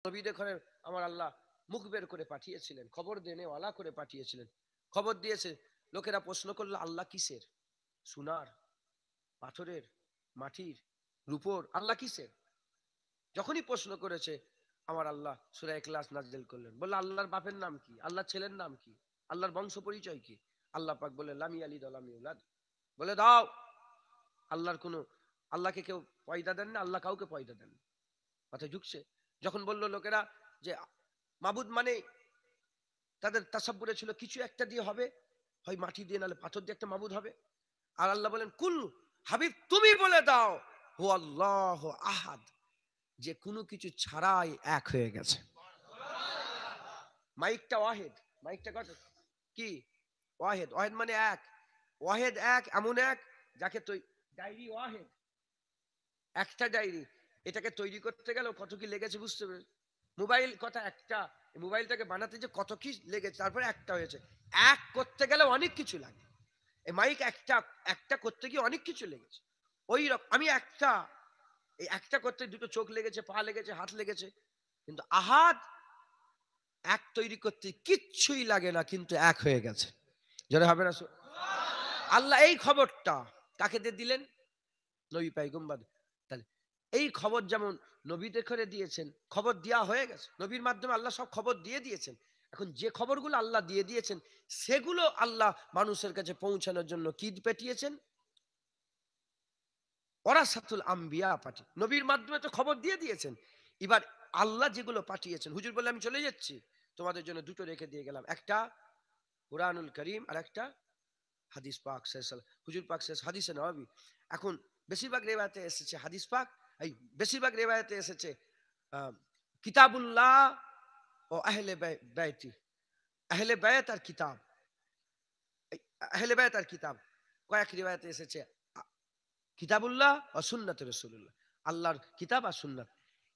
নবীদের ঘরে আমার আল্লাহ মুখ বের করে পাঠিয়েছিলেন, খবর দেনে ওয়ালা করে পাঠিয়েছিলেন। খবর দিয়েছে, লোকেরা প্রশ্ন করলো আল্লাহ কিসের? সোনার, পাথরের, মাটির, রূপোর? আল্লাহ কিসের? যখনই প্রশ্ন করেছে আমার আল্লাহ সূরা ইখলাস নাযিল করলেন, বলল আল্লাহর বাপের নাম কি, আল্লাহর ছেলের নাম কি, আল্লাহর বংশ পরিচয় কি? আল্লাহ পাক বলে লাম ইয়ালিদ ওয়া লাম ইউলাদ। বলে দাও আল্লাহর কোনো, আল্লাহকে কেউ পয়দা দেন না, আল্লাহ কাউকে পয়দা দেন না। মাথায় ঢুকছে? যখন বলল লোকেরা যে মাবুদ মানে, তাদের তাসাব্বুরে ছিল কিছু একটা দিয়ে হবে, হয় মাটি দিয়ে নাহলে পাথর দিয়ে একটা মাবুদ হবে। আর আল্লাহ বলেন কুল, হাবিব তুমি বলে দাও হু আল্লাহ আহাদ, যে কোনো কিছু ছাড়াই এক হয়ে গেছে। মাইকটা ওয়াহেদ, মাইকটা কত কি? ওয়াহেদ, ওয়াহেদ মানে এক। ওয়াহেদ এক, এমন এক যাকে ডায়েরি ওয়াহেদ, একটা ডায়েরি, এটাকে তৈরি করতে গেলেও কত কি লেগেছে বুঝতে পেরে? মোবাইল কথা একটা, মোবাইলটাকে বানাতে যে কত কি লেগেছে, তারপরে একটা হয়েছে। এক করতে গেলে অনেক কিছু লাগে। এই মাইক একটা, একটা করতে গিয়ে অনেক কিছু লেগেছে। ওই রকম আমি একটা, এই একটা করতে দুটো চোখ লেগেছে, পা লেগেছে, হাত লেগেছে। কিন্তু আহাদ, এক তৈরি করতে কিচ্ছুই লাগে না, কিন্তু এক হয়ে গেছে। যারা হবে না, আল্লাহ এই খবরটা কাকে দিয়ে দিলেন? নবী পয়গম্বর। তাহলে এই খবর যেমন নবীদের করে দিয়েছেন, খবর দেওয়া হয়ে গেছে, নবীর মাধ্যমে আল্লাহ সব খবর দিয়ে দিয়েছেন। এখন যে খবরগুলো আল্লাহ দিয়ে দিয়েছেন সেগুলো আল্লাহ মানুষের কাছে পৌঁছানোর জন্য কি পাঠিয়েছেন? ওরাসাতুল আম্বিয়া পাঠিয়ে, নবীর মাধ্যমে তো খবর দিয়ে দিয়েছেন। এবার আল্লাহ যেগুলো পাঠিয়েছেন, হুজুর বলে আমি চলে যাচ্ছি, তোমাদের জন্য দুটো রেখে দিয়ে গেলাম, একটা কুরআনুল করিম আর একটা হাদিস পাক সাল্লাল্লাহু আলাইহি। হুজুর পাক হাদিসে নববী। এখন বেশিরভাগ রিওয়ায়াতে এসেছে হাদিস পাক, এই বেশিরভাগ রিওয়ায়াতে এসেছে কিতাবুল্লাহ ও আহলে বাইতি, আহলে বাইত আর কিতাব, আহলে বাইত আর কিতাব। কয়েক রিওয়ায়াতে এসেছে কিতাবুল্লাহ ও সুন্নাত রাসূলুল্লাহ, আল্লাহর কিতাব আর সুন্নাত।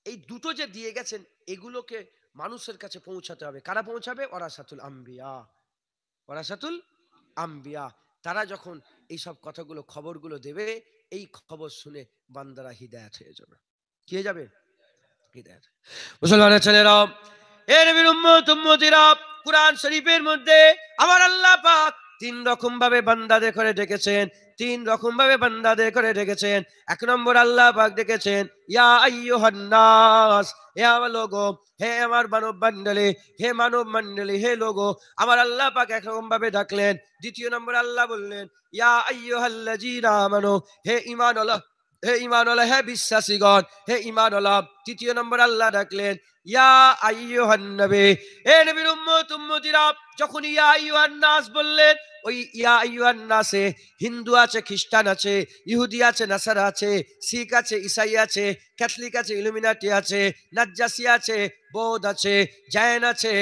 এই দুটো যে দিয়ে গেছেন, এগুলোকে মানুষের কাছে পৌঁছাতে হবে। কারা পৌঁছাবে? ওরাসাতুল আম্বিয়া, ওরাসাতুল আম্বিয়া। তারা যখন এই সব কথাগুলো, খবরগুলো দেবে, এই খবর শুনে বান্দারা হিদায়াত হয়ে যাবে। কি হয়ে যাবে? হিদায়াত। মুসলমানের ছেলেরা, এ নবীর উম্মত উম্মতিরা, কুরআন শরীফের মধ্যে আমার আল্লাহ পাক তিন রকম ভাবে বান্দাদের করে ডেকেছেন, তিন রকম ভাবে বান্দাদের করে ডেকেছেন। এক নম্বর আল্লাহ পাক ডেকেছেন ইয়া আইয়ুহান নাস, হে আমার লোগো, হে আমার মানব মণ্ডলী, হে মানব মণ্ডলী, হে লোগো। আমার আল্লাহ পাক একরকম ভাবে ডাকলেন। দ্বিতীয় নম্বর আল্লাহ বললেন ইয়া আইয়ুহাল্লাযীনা আমানু, হে ঈমানওয়ালা, হে ঈমানওয়ালা, হে বিশ্বাসীগণ, হে ঈমানওয়ালা। তৃতীয় নম্বর আল্লাহ ডাকলেন ইয়া আইয়ুহান নবী, হে নবীর উম্মত উম্মতিরা। যখন ইয়া আইয়ুহান নাস বললেন, ওই ইয়া আইয়ুহান নাসে হিন্দু আছে, খ্রিস্টান আছে, ইহুদি আছে, নাসারা আছে, শিখ আছে, ইসাই আছে, ক্যাথলিক আছে, ইলুমিনাটি আছে, নাজ্জাসি আছে, বৌদ্ধ আছে, জৈন আছে,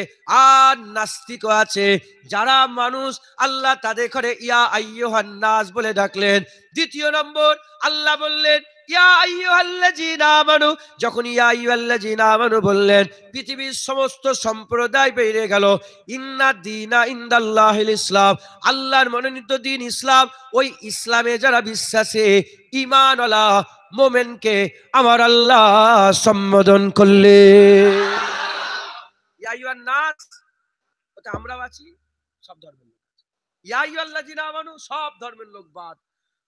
আর নাস্তিক আছে। যারা মানুষ আল্লাহ তাদের করে ইয়া আইয়ুহান নাস বলে ডাকলেন। দ্বিতীয় নম্বর আল্লাহ বললেন ইয়া আইয়ুহাল্লাযীনা আমানু। যখন ইয়া আইয়ুহাল্লাযীনা আমানু বললেন, পৃথিবীর সমস্ত সম্প্রদায় বেরিয়ে গেল। ইন্না দীনা ইনদাল্লাহিল ইসলাম, আল্লাহর মনোনীত দিন ইসলাম। ওই ইসলামে যারা বিশ্বাসী, ঈমানওয়ালা মুমিনকে আমার আল্লাহ সম্বোধন করলেন ইয়া আইয়ুহান নাস। ওটা আমরাও আছি, সব ধর্মের লোক। ইয়া আইয়ুহাল্লাযীনা আমানু, সব ধর্মের লোক বাদ,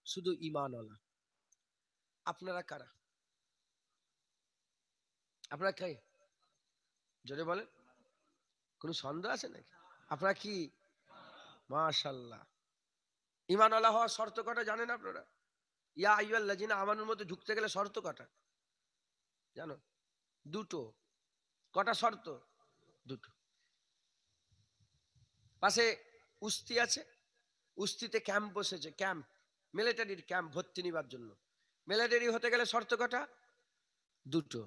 শুধু ঈমানওয়ালা। আপনারা কারা? আপনারা কে? জোরে বলেন, কোন সন্দেহ আছে নাকি? আপনারা কি? মাশাআল্লাহ। ঈমানওয়ালা হওয়ার শর্ত কটা জানেন আপনারা? ইয়া আইয়ুহাল্লাযীনা আমানুর মধ্যে ঢুকতে গেলে শর্ত কটা জানো? দুটো। কটা শর্ত? দুটো। পাশে উস্তি আছে, উস্তিতে ক্যাম্প বসেছে, ক্যাম্প, মিলিটারির ক্যাম্প ভর্তি নিবার জন্য। মিলিটারি হতে গেলে শর্ত কটা? দুটো।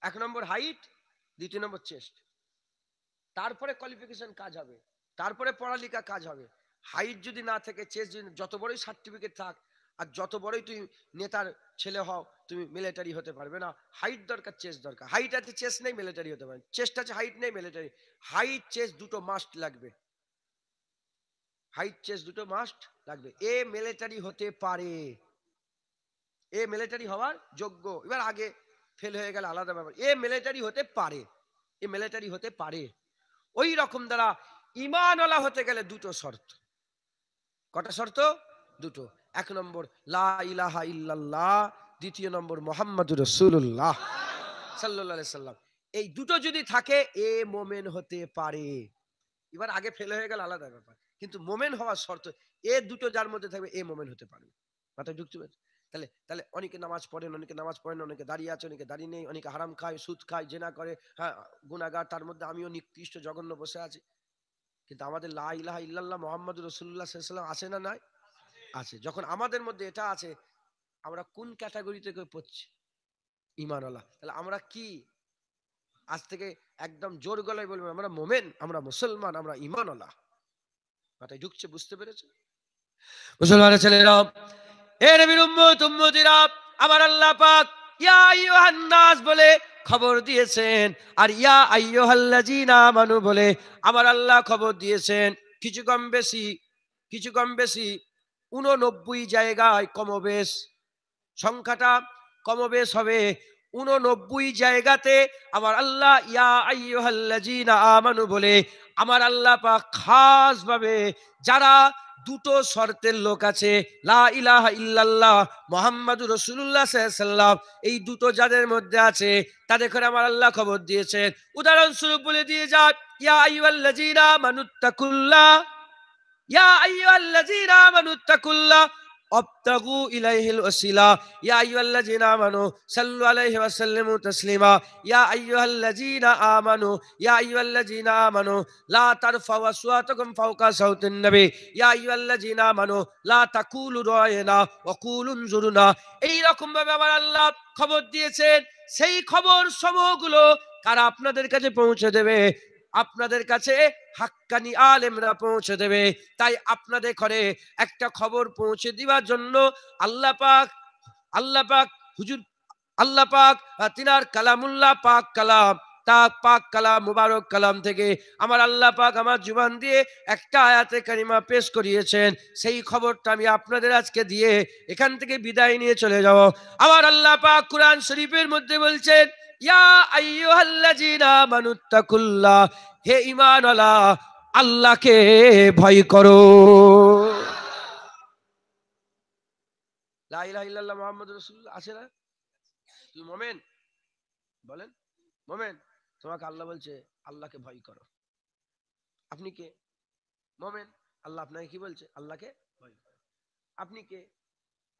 এক নম্বর হাইট, দ্বিতীয় নম্বর চেস্ট। তারপরে কোয়ালিফিকেশন কাজ হবে, তারপরে পড়ালেখা কাজ হবে। হাইট যদি না থাকে, চেস্ট যদি, যত বড়ই সার্টিফিকেট থাক আর যত বড়ই তুমি নেতার ছেলে হও, তুমি মিলিটারি হতে পারবে না। হাইট দরকার, চেস্ট দরকার। হাইট আছে, চেস্ট নেই, মিলিটারি হতে পারে। চেস্ট আছে, হাইট নেই, মিলিটারি। হাইট চেস্ট দুটো মাস্ট লাগবে, হাইট চেস্ট দুটো মাস্ট লাগবে। এ মিলিটারি হতে পারে, এ মিলিটারি হওয়ার যোগ্য। এবার আগে ফেল হয়ে গেলে আলাদা ব্যাপার। এ মিলিটারি হতে পারে, এ মিলিটারি হতে পারে। ওই রকম দ্বারা ঈমানওয়ালা হতে গেলে দুটো শর্ত। কটা শর্ত? দুটো। এক নম্বর লা ইলাহা ইল্লাল্লাহ, দ্বিতীয় নম্বর মুহাম্মাদুর রাসূলুল্লাহ সাল্লাল্লাহু আলাইহি সাল্লাম। এই দুটো যদি থাকে এ মোমেন হতে পারে। এবার আগে ফেল হয়ে গেল আলাদা ব্যাপার, কিন্তু মোমেন হওয়ার শর্ত এ দুটো যার মধ্যে থাকবে এ মোমেন হতে পারবে। মাথায় ঢুকতে পারছে? তাহলে তাহলে অনেকে নামাজ পড়েন, অনেকে নামাজ পড়েন, অনেকে দাঁড়িয়ে আছে, অনেকে দাঁড়িয়ে নেই, অনেকে হারাম খায়, সুদ খায়, জেনা করে, হ্যাঁ গুনাহগার, তার মধ্যে আমিও নিকৃষ্ট জঘন্য বসে আছি। কিন্তু আমাদের লা ইলাহা ইল্লাল্লাহ মুহাম্মাদুর রাসূলুল্লাহ সাল্লাল্লাহু আলাইহি ওয়াসাল্লাম আছে না নাই? আছে। যখন আমাদের মধ্যে এটা আছে, আমরা কোন ক্যাটাগরিতে পড়ছি? ঈমানওয়ালা। তাহলে আমরা কি আজ থেকে একদম জোর গলায় বলবেন আমরা মোমেন, আমরা মুসলমান, আমরা ঈমানওয়ালা? মাথায় ঢুকছে? বুঝতে পেরেছে? মুসলমানের ছেলেরা, এ নবীর উম্মত উম্মতিরা, আমার আল্লাহ পাক ইয়া আইয়ুহান নাস বলে খবর দিয়েছেন, আর ইয়া আইয়ুহাল্লাযীনা আমানু বলে আমার আল্লাহ খবর দিয়েছেন। কিছু কম বেশি, কিছু কম বেশি 89 জায়গায় কমবেশ, সংখ্যাটা কমবেশ হবে। 89 জায়গাতে আমার আল্লাহ ইয়া আইয়ুহাল্লাযীনা আমানু বলে আমার আল্লাহ পাক খাস ভাবে যারা দুটো শর্তের লোক আছে, লা ইলাহা ইল্লাল্লাহ মুহাম্মাদুর রাসূলুল্লাহ সাল্লাল্লাহু আলাইহি ওয়াসাল্লাম, এই দুটো যাদের মধ্যে আছে তাদের করে আমার আল্লাহ খবর দিয়েছেন। উদাহরণস্বরূপ বলে দিয়ে যাক, ইয়া আইয়ুহাল্লাযীনা আমানুত্তাকুল্লাহ, ইয়া আইয়ুহাল্লাযীনা আমানুত্তাকুল্লাহ আবতাগু ইলাইহিল ওয়াসিলা, ইয়া আইয়ুহাল্লাযীনা আমানু সাল্লু আলাইহি ওয়া সাল্লিমু তাসলিমা, ইয়া আইয়ুহাল্লাযীনা আমানু, ইয়া আইয়ুহাল্লাযীনা আমানু লা তারফাউ আসওয়াতাকুম ফাওকা সাউতিন নবী, ইয়া আইয়ুহাল্লাযীনা আমানু লা তাকুলু রায়না ওয়া কুলু উনজুরনা। এই রকম ভাবে আমার আল্লাহ খবর দিয়েছেন। সেই খবর সমূহগুলো কারা আপনাদের কাছে পৌঁছে দেবে? আপনাদের কাছে হাক্কানি আলেমরা পৌঁছে দেবে। তাই আপনাদের ঘরে একটা খবর পৌঁছে দেওয়ার জন্য আল্লাহ পাক, আল্লাহ পাক হুজুর, আল্লাহ পাক তিনার কালামুল্লাহ পাক কালাম, তা পাক কালাম, মুবারক কালাম থেকে আমার আল্লাহ পাক আমার জুবান দিয়ে একটা আয়াতে কারিমা পেশ করিয়েছেন। সেই খবরটা আমি আপনাদের আজকে দিয়ে এখান থেকে বিদায় নিয়ে চলে যাব। আমার আল্লাহ পাক কুরআন শরীফের মধ্যে বলছেন, ইয়া আইয়ুহাল্লাযীনা আমানুত্তাকুল্লাহ, হে ঈমানওয়ালা আল্লাহকে ভয় করো। লা ইলাহা ইল্লাল্লাহ মুহাম্মাদুর রাসূলুল্লাহ আছে না? তুমি মুমিন বলেন, মুমিন? তোমাকে আল্লাহ বলছে আল্লাহকে ভয় করো। আপনি কে? মুমিন। আল্লাহ আপনাকে কি বলছে? আল্লাহকে ভয় করো। আপনি কে?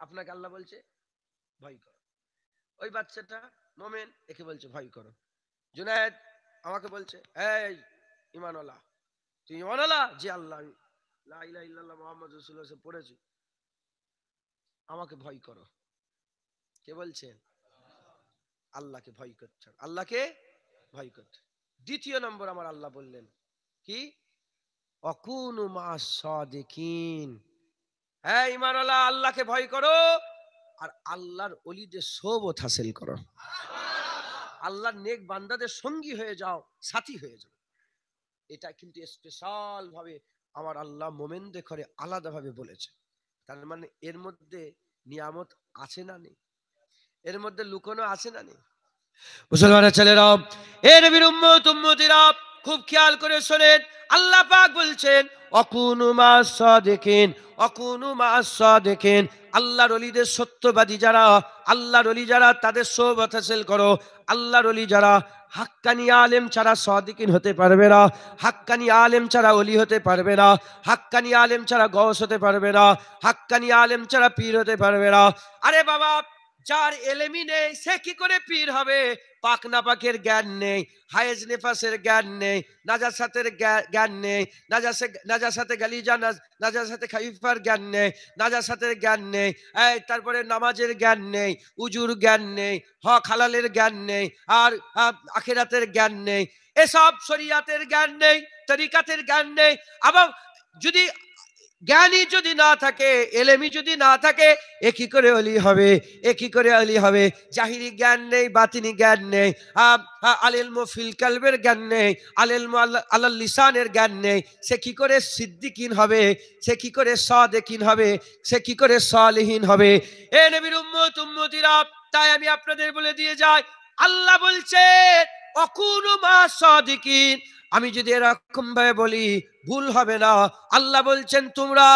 আপনাকে আল্লাহ বলছে ভয় করো। ওই বাচ্চাটা মুমিন, একে বলছে ভয় করো। জুনায়েদ আমাকে বলছে, এই ঈমানওয়ালা, তুই ঈমানওয়ালা? জি আল্লাহ, আমি লা ইলাহা ইল্লাল্লাহ মুহাম্মাদুর রাসূলুল্লাহ পড়েছি, আমাকে ভয় করো। কে বলছেন? আল্লাহকে ভয় করছে, আল্লাহকে ভয় করছে। দ্বিতীয় নম্বর আমার আল্লাহ বললেন কি? অকুনু মাস সাদিকিন। হ্যাঁ ঈমানওয়ালা, আল্লাহকে ভয় করো আর আল্লাহর ওলিদের সোহবত হাসিল করো। আল্লাহর নেক বান্দাদের সঙ্গী হয়ে যাও, সাথী হয়ে যাও। এটা কিন্তু স্পেশাল ভাবে আমার আল্লাহ মোমেনদের ঘরে আলাদা ভাবে বলেছে। তার মানে এর মধ্যে নিয়ামত আছে না নেই? এর মধ্যে লুকানো আছে না নেই? মুসলমানের ছেলেরা, এ নবীর উম্মত উম্মতিরা, খুব খেয়াল করে শোনেন। আল্লাহ পাক বলছেন অকুনু মাস সাদিকিন, অকুনু মাস সাদিকিন। আল্লাহর ওলিদের সত্যবাদী যারা, আল্লাহর ওলি যারা, তাদের সোহবত হাসিল করো। আল্লাহর ওলি যারা, হাক্কানি আলেম ছাড়া সাদিকিন হতে পারবে না, হাক্কানি আলেম ছাড়া ওলি হতে পারবে না, হাক্কানি আলেম ছাড়া গওস হতে পারবে না, হাক্কানি আলেম ছাড়া পীর হতে পারবে না। আরে বাবা, যার এলেমই নেই সে কি করে পীর হবে? পাক নাপাকের জ্ঞান নেই, হায়েজ নেফাসের জ্ঞান নেই, নাজাসাতের জ্ঞান নেই, নাজাসাতে গালিজা, নাজাসাতে খাইফার জ্ঞান নেই, নাজাসাতের জ্ঞান নেই, তারপরে নামাজের জ্ঞান নেই, উজুর জ্ঞান নেই, হক হালালের জ্ঞান নেই, আর আখিরাতের জ্ঞান নেই, এসব শরিয়াতের জ্ঞান নেই, তরিকাতের জ্ঞান নেই। আবার যদি জ্ঞানী যদি না থাকে, এলেমি যদি না থাকে, এ কি করে অলি হবে? এ কি করে অলি হবে? জাহিরি জ্ঞান নেই, বাতিনি জ্ঞান নেই, আলিলমু ফিল কলবের জ্ঞান নেই, আলিলমু আলাল লিসানের জ্ঞান নেই, সে কি করে সিদ্দিকিন হবে? সে কি করে সাদিকিন হবে? সে কি করে সালেহিন হবে? এ নবীর উম্মত উম্মতিরা, তাই আমি আপনাদের বলে দিয়ে যাই, আল্লাহ বলছেন অকুনু মা সাদিকিন, আমি যদি এরকম ভাবে বলি ভুল হবে না। আল্লাহ বলছেন তোমরা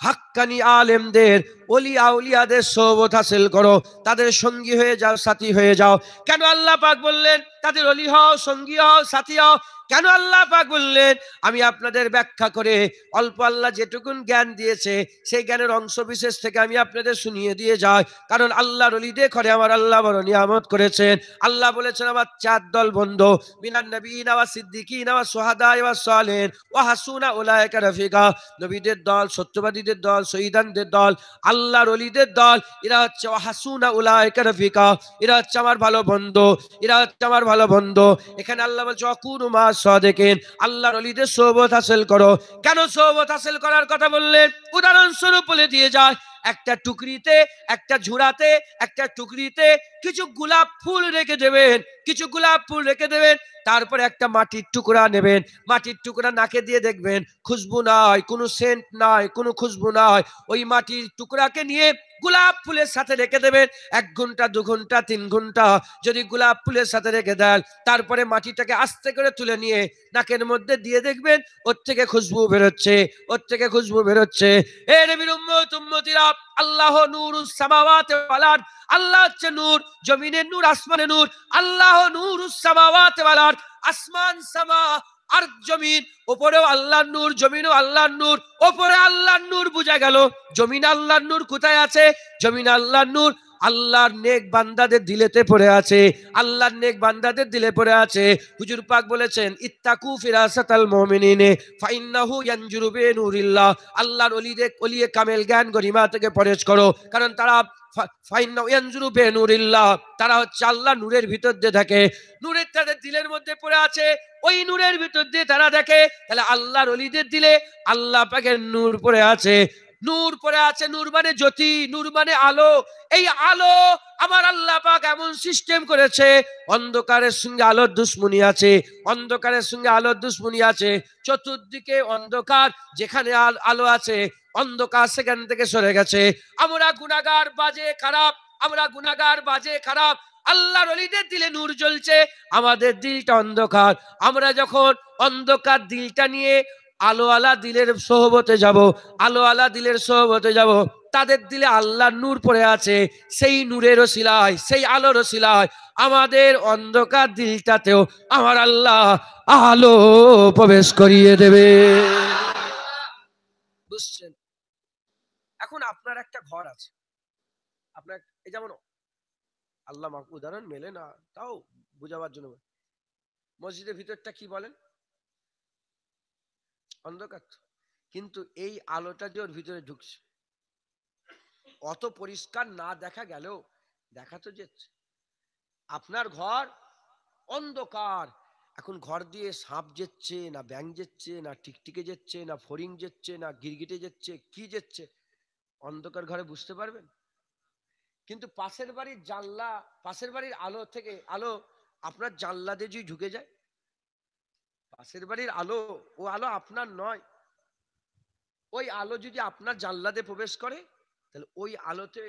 হাক্কানি আলেমদের, ওলি আউলিয়াদের সোহবত হাসিল করো, তাদের সঙ্গী হয়ে যাও, সাথী হয়ে যাও। কেন আল্লাহ পাক বললেন তাদের ওলি হও, সঙ্গী হও, সাথী হও? কেন আল্লাহ পাক বললেন? আমি আপনাদের ব্যাখ্যা করে অল্প আল্লাহ যেটুকুন জ্ঞান দিয়েছে সেই জ্ঞানের অংশ বিশেষ থেকে আমি আপনাদের শুনিয়ে দিয়ে যাই। কারণ আল্লাহর ওলিদের ঘরে আমার আল্লাহ বড় নিয়ামত করেছেন। আল্লাহ বলেছেন আমার 4 দল বন্ধু, মিনান নবিয়িনা ওয়া সিদ্দিকিনা ওয়া শুহাদা ওয়া সালিহিন ওয়া হাসুনা উলাইকা রাফিকা। নবীদের দল, সত্যবাদীদের দল, শহীদানদের দল, আল্লাহর ওলিদের দল, এরা হচ্ছে ওয়া হাসুনা উলাইকা রাফিকা, এরা হচ্ছে আমার ভালো বন্ধু, এরা হচ্ছে আমার ভালো বন্ধু। এখানে আল্লাহ বলছে অকুনু মা সাদিকিন, আল্লাহর ওলিদের সোহবত হাসিল করো। কেন সোহবত হাসিল করার কথা বললেন? উদাহরণস্বরূপ বলে দিয়ে যায়, একটা টুকরিতে, একটা ঝুড়াতে, একটা টুকরিতে কিছু গোলাপ ফুল রেখে দেবেন, কিছু গোলাপ ফুল রেখে দেবেন। তারপরে একটা মাটির টুকরা নেবেন, মাটির টুকরা নাকে দিয়ে দেখবেন খুশবু নাই, কোনো সেন্ট নাই, কোনো খুশবু নাই। ওই মাটির টুকরাকে নিয়ে গোলাপ ফুলের সাথে রেখে দেবেন 1 ঘন্টা, 2 ঘন্টা, 3 ঘন্টা। যদি গোলাপ ফুলের সাথে রেখে দেন, তারপরে মাটিটাকে আস্তে করে তুলে নিয়ে নাকের মধ্যে দিয়ে দেখবেন ওর থেকে খুশবু বেরোচ্ছে, ওর থেকে খুশবু বেরোচ্ছে। এ নবীর উম্মত উম্মতিরা, আল্লাহ নূরুস সামাওয়াতি ওয়াল আরদ, আল্লাহ হচ্ছে নূর, জমিনের নূর, আসমানের নূর। আল্লাহ নূরুস সামাওয়াতি ওয়াল আরদ, আসমান সামা আর জমিন, উপরেও আল্লাহর নূর, জমিনও আল্লাহর নূর। উপরে আল্লাহর নূর বুঝা গেল, জমিন আল্লাহর নূর কোথায় আছে? জমিন আল্লাহর নূর আল্লাহর নেক বান্দাদের দিলেতে পড়ে আছে, আল্লাহর নেক বান্দাদের দিলে পড়ে আছে। হুজুর পাক বলেছেন ইত্তাকু ফিরাসাতাল মুমিনিনে ফাইন্নাহু ইয়ানজুরু বিনূরিল্লাহ, আল্লাহর ওলিদের, ওলিয়ে কামেল জ্ঞান গরিমা থেকে পরহেজ করো, কারণ তারা ফাইন্নাহু ইয়ানজুরু বিনূরিল্লাহ, তারা হচ্ছে আল্লাহ নূরের ভিতর দিয়ে থাকে, নূরের তাদের দিলের মধ্যে পড়ে আছে, ওই নূরের ভিতর দিয়ে তারা দেখে। তাহলে আল্লাহর ওলিদের দিলে আল্লাহ পাকের নূর পড়ে আছে, নূর পড়ে আছে। নূর মানে জ্যোতি, নূর মানে আলো। এই আলো আমার আল্লাহ পাক এমন সিস্টেম করেছে, অন্ধকারের সঙ্গে আলোর দুশ্মনী আছে, অন্ধকারের সঙ্গে আলোর দুশ্মনী আছে। চতুর্দিকে অন্ধকার, যেখানে আলো আছে অন্ধকার সেখান থেকে সরে গেছে। আমরা গুনাহগার, বাজে, খারাপ, আমরা গুনাহগার, বাজে, খারাপ। আল্লাহর ওলিদের দিলে নূর জ্বলছে, আমাদের দিলটা অন্ধকার। আমরা যখন অন্ধকার দিলটা নিয়ে আলো আলা দিলের সোহবতে যাব, আলো আলা দিলের সোহবতে যাব, তাদের দিলে আল্লাহর নূর পড়ে আছে। সেই নূরের ওসিলায়, সেই আলোর ওসিলায় আমাদের অন্ধকার দিলটাতেও আমার আল্লাহ আলো প্রবেশ করিয়ে দেবে। বুঝছেন? এখন আপনার একটা ঘর আছে, আপনার এই যেমন আল্লাহ মাহফুজ উদাহরণ মেলে না, তাও বুঝাবার জন্য, মসজিদের ভিতরটা কি বলেন? অন্ধকার। কিন্তু এই আলোটা যে ওর ভিতরে ঢুকছে, অত পরিষ্কার না দেখা গেলেও দেখা তো যাচ্ছে। আপনার ঘর অন্ধকার, এখন ঘর দিয়ে সাপ যেচ্ছে না, ব্যাঙ যেচ্ছে না, টিকটিকে যেচ্ছে না, ফড়িং যেচ্ছে না, গিরগিটে যেচ্ছে, কি যেচ্ছে অন্ধকার ঘরে বুঝতে পারবেন? কিন্তু পাশের বাড়ির জানলা, পাশের বাড়ির আলো থেকে আলো আপনার জানলা দিয়ে যদি ঢুকে যায়, পাশের বাড়ির আলো, ও আলো আপনার নয়, ওই আলো যদি আপনার জানলা দিয়ে প্রবেশ করে, তাহলে ওই আলোতে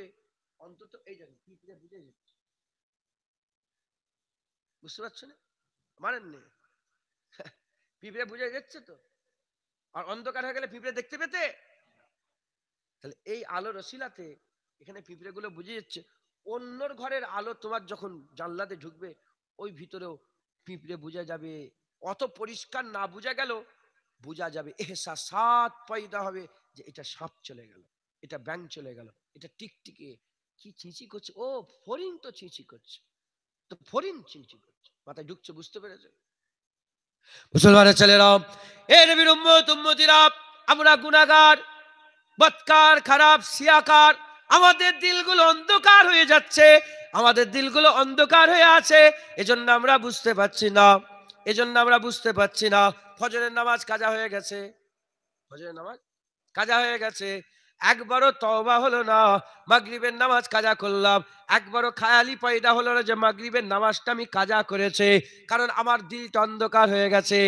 অন্তত এই জায়গায় পিঁপড়ে বুঝে যাচ্ছে। বুঝতে পারছেন? মানেন নি? পিঁপড়ে বুঝে যাচ্ছে তো। আর অন্ধকার হয়ে গেলে পিঁপড়ে দেখতে পেতে? তাহলে এই আলোর ওসিলাতে এখানে পিঁপড়ে গুলো বুঝে যাচ্ছে। অন্যর ঘরের আলো তোমার যখন জানলাতে ঢুকবে, ওই ভিতরেও পিঁপড়ে বুঝা যাবে। অত পরিষ্কার না বুঝা গেল, বুঝা যাবে, এহসাসাত পয়দা হবে যে এটা সাপ চলে গেল, এটা ব্যাঙ চলে গেল, এটা টিকটিকে কি চিঁচি করছে, ও ফড়িং তো চিঁচি করছে, তো ফড়িং চিঁচি করছে, মাথায় ঢুকছে। বুঝতে পেরেছে? মুসলমানের ছেলেরা, এ নবীর উম্মত উম্মতিরা, আমরা গুনাহগার, বদকার, খারাপ, সিয়াকার। আমাদের দিলগুলো অন্ধকার হয়ে যাচ্ছে, আমাদের দিলগুলো অন্ধকার হয়ে আছে। এজন্য আমরা বুঝতে পারছি না, এজন্য আমরা বুঝতে পারছি না। ফজরের নামাজ কাজা হয়ে গেছে, ফজরের নামাজ কাজা হয়ে গেছে, একবারও তওবা হলো না। মাগরিবের নামাজ কাজা করলাম, একবারও খায়ালি পয়দা হলো না যে মাগরিবের নামাজটা আমি কাজা করেছে, কারণ আমার দিলটা অন্ধকার হয়ে গেছে।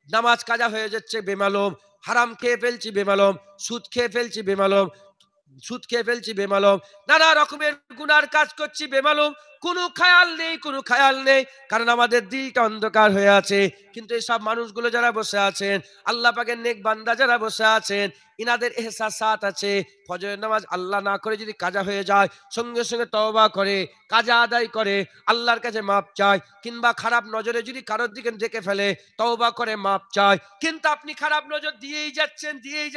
নামাজ কাজা হয়ে যাচ্ছে বেমালুম, হারাম খেয়ে ফেলছি বেমালুম, সুদ খেয়ে ফেলছি বেমালুম, সুদ খেয়ে ফেলছি বেমালুম, নানা রকমের গুনার কাজ করছি বেমালুম। কোনো খেয়াল নেই, কোনো খেয়াল নেই, কারণ আমাদের দিলটা অন্ধকার হয়ে আছে। কিন্তু এইসব মানুষগুলো যারা বসে আছেন, আল্লাহ পাকের নেক বান্দা যারা বসে আছেন, ইনাদের এহসাসাত আছে। ফজরের নামাজ আল্লাহ না করে যদি কাজা হয়ে যায়, সঙ্গে সঙ্গে তওবা করে কাজা আদায় করে আল্লাহর কাছে মাপ চায়, কিংবা খারাপ নজরে যদি কারোর দিকে দেখে ফেলে তওবা করে মাপ চায়। কিন্তু আপনি খারাপ নজর দিয়েই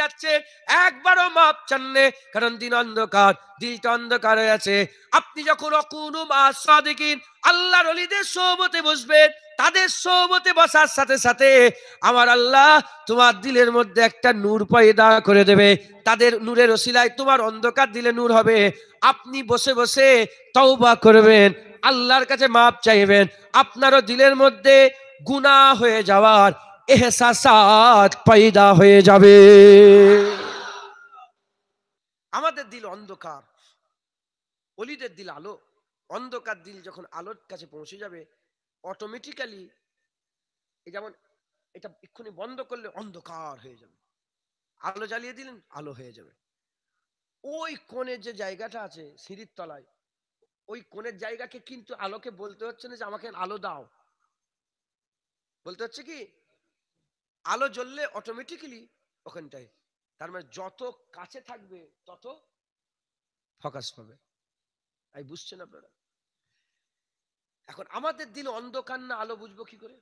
যাচ্ছেন, একবারও মাপ চাননে, কারণ দিন অন্ধকার, দিলটা অন্ধকার হয়ে আছে। আপনি যখন অকুনু মা সাদিকিন, আল্লাহর ওলিদের সোহবতে বসবেন, তাদের সোহবতে বসার সাথে সাথে আমার আল্লাহ তোমার দিলের মধ্যে একটা নূর পয়দা করে দেবে। তাদের নূরের ওসিলায় তোমার অন্ধকার দিলে নূর হবে। আপনি বসে বসে তওবা করবেন, আল্লাহর কাছে মাপ চাইবেন, আপনারও দিলের মধ্যে গুনাহ হয়ে যাওয়ার এহসাসাত পয়দা হয়ে যাবে। আমাদের দিল অন্ধকার, ওলিদের দিল আলো। অন্ধকার দিল যখন আলোর কাছে পৌঁছে যাবে, অটোমেটিক্যালি এই যেমন এটা এক্ষুনি বন্ধ করলে অন্ধকার হয়ে যাবে, আলো জ্বালিয়ে দিলেন আলো হয়ে যাবে। ওই কোণের যে জায়গাটা আছে সিঁড়ির তলায়, ওই কোণের জায়গাকে কিন্তু আলোকে বলতে হচ্ছে না যে আমাকে আলো দাও, বলতে হচ্ছে কি আলো জ্বললে অটোমেটিক্যালি ওখানটায়, তার মানে যত কাছে থাকবে তত ফোকাস পাবে। তাই বুঝছেন আপনারা? এখন আমাদের দিল অন্ধকার না আলো বুঝবো কি করে?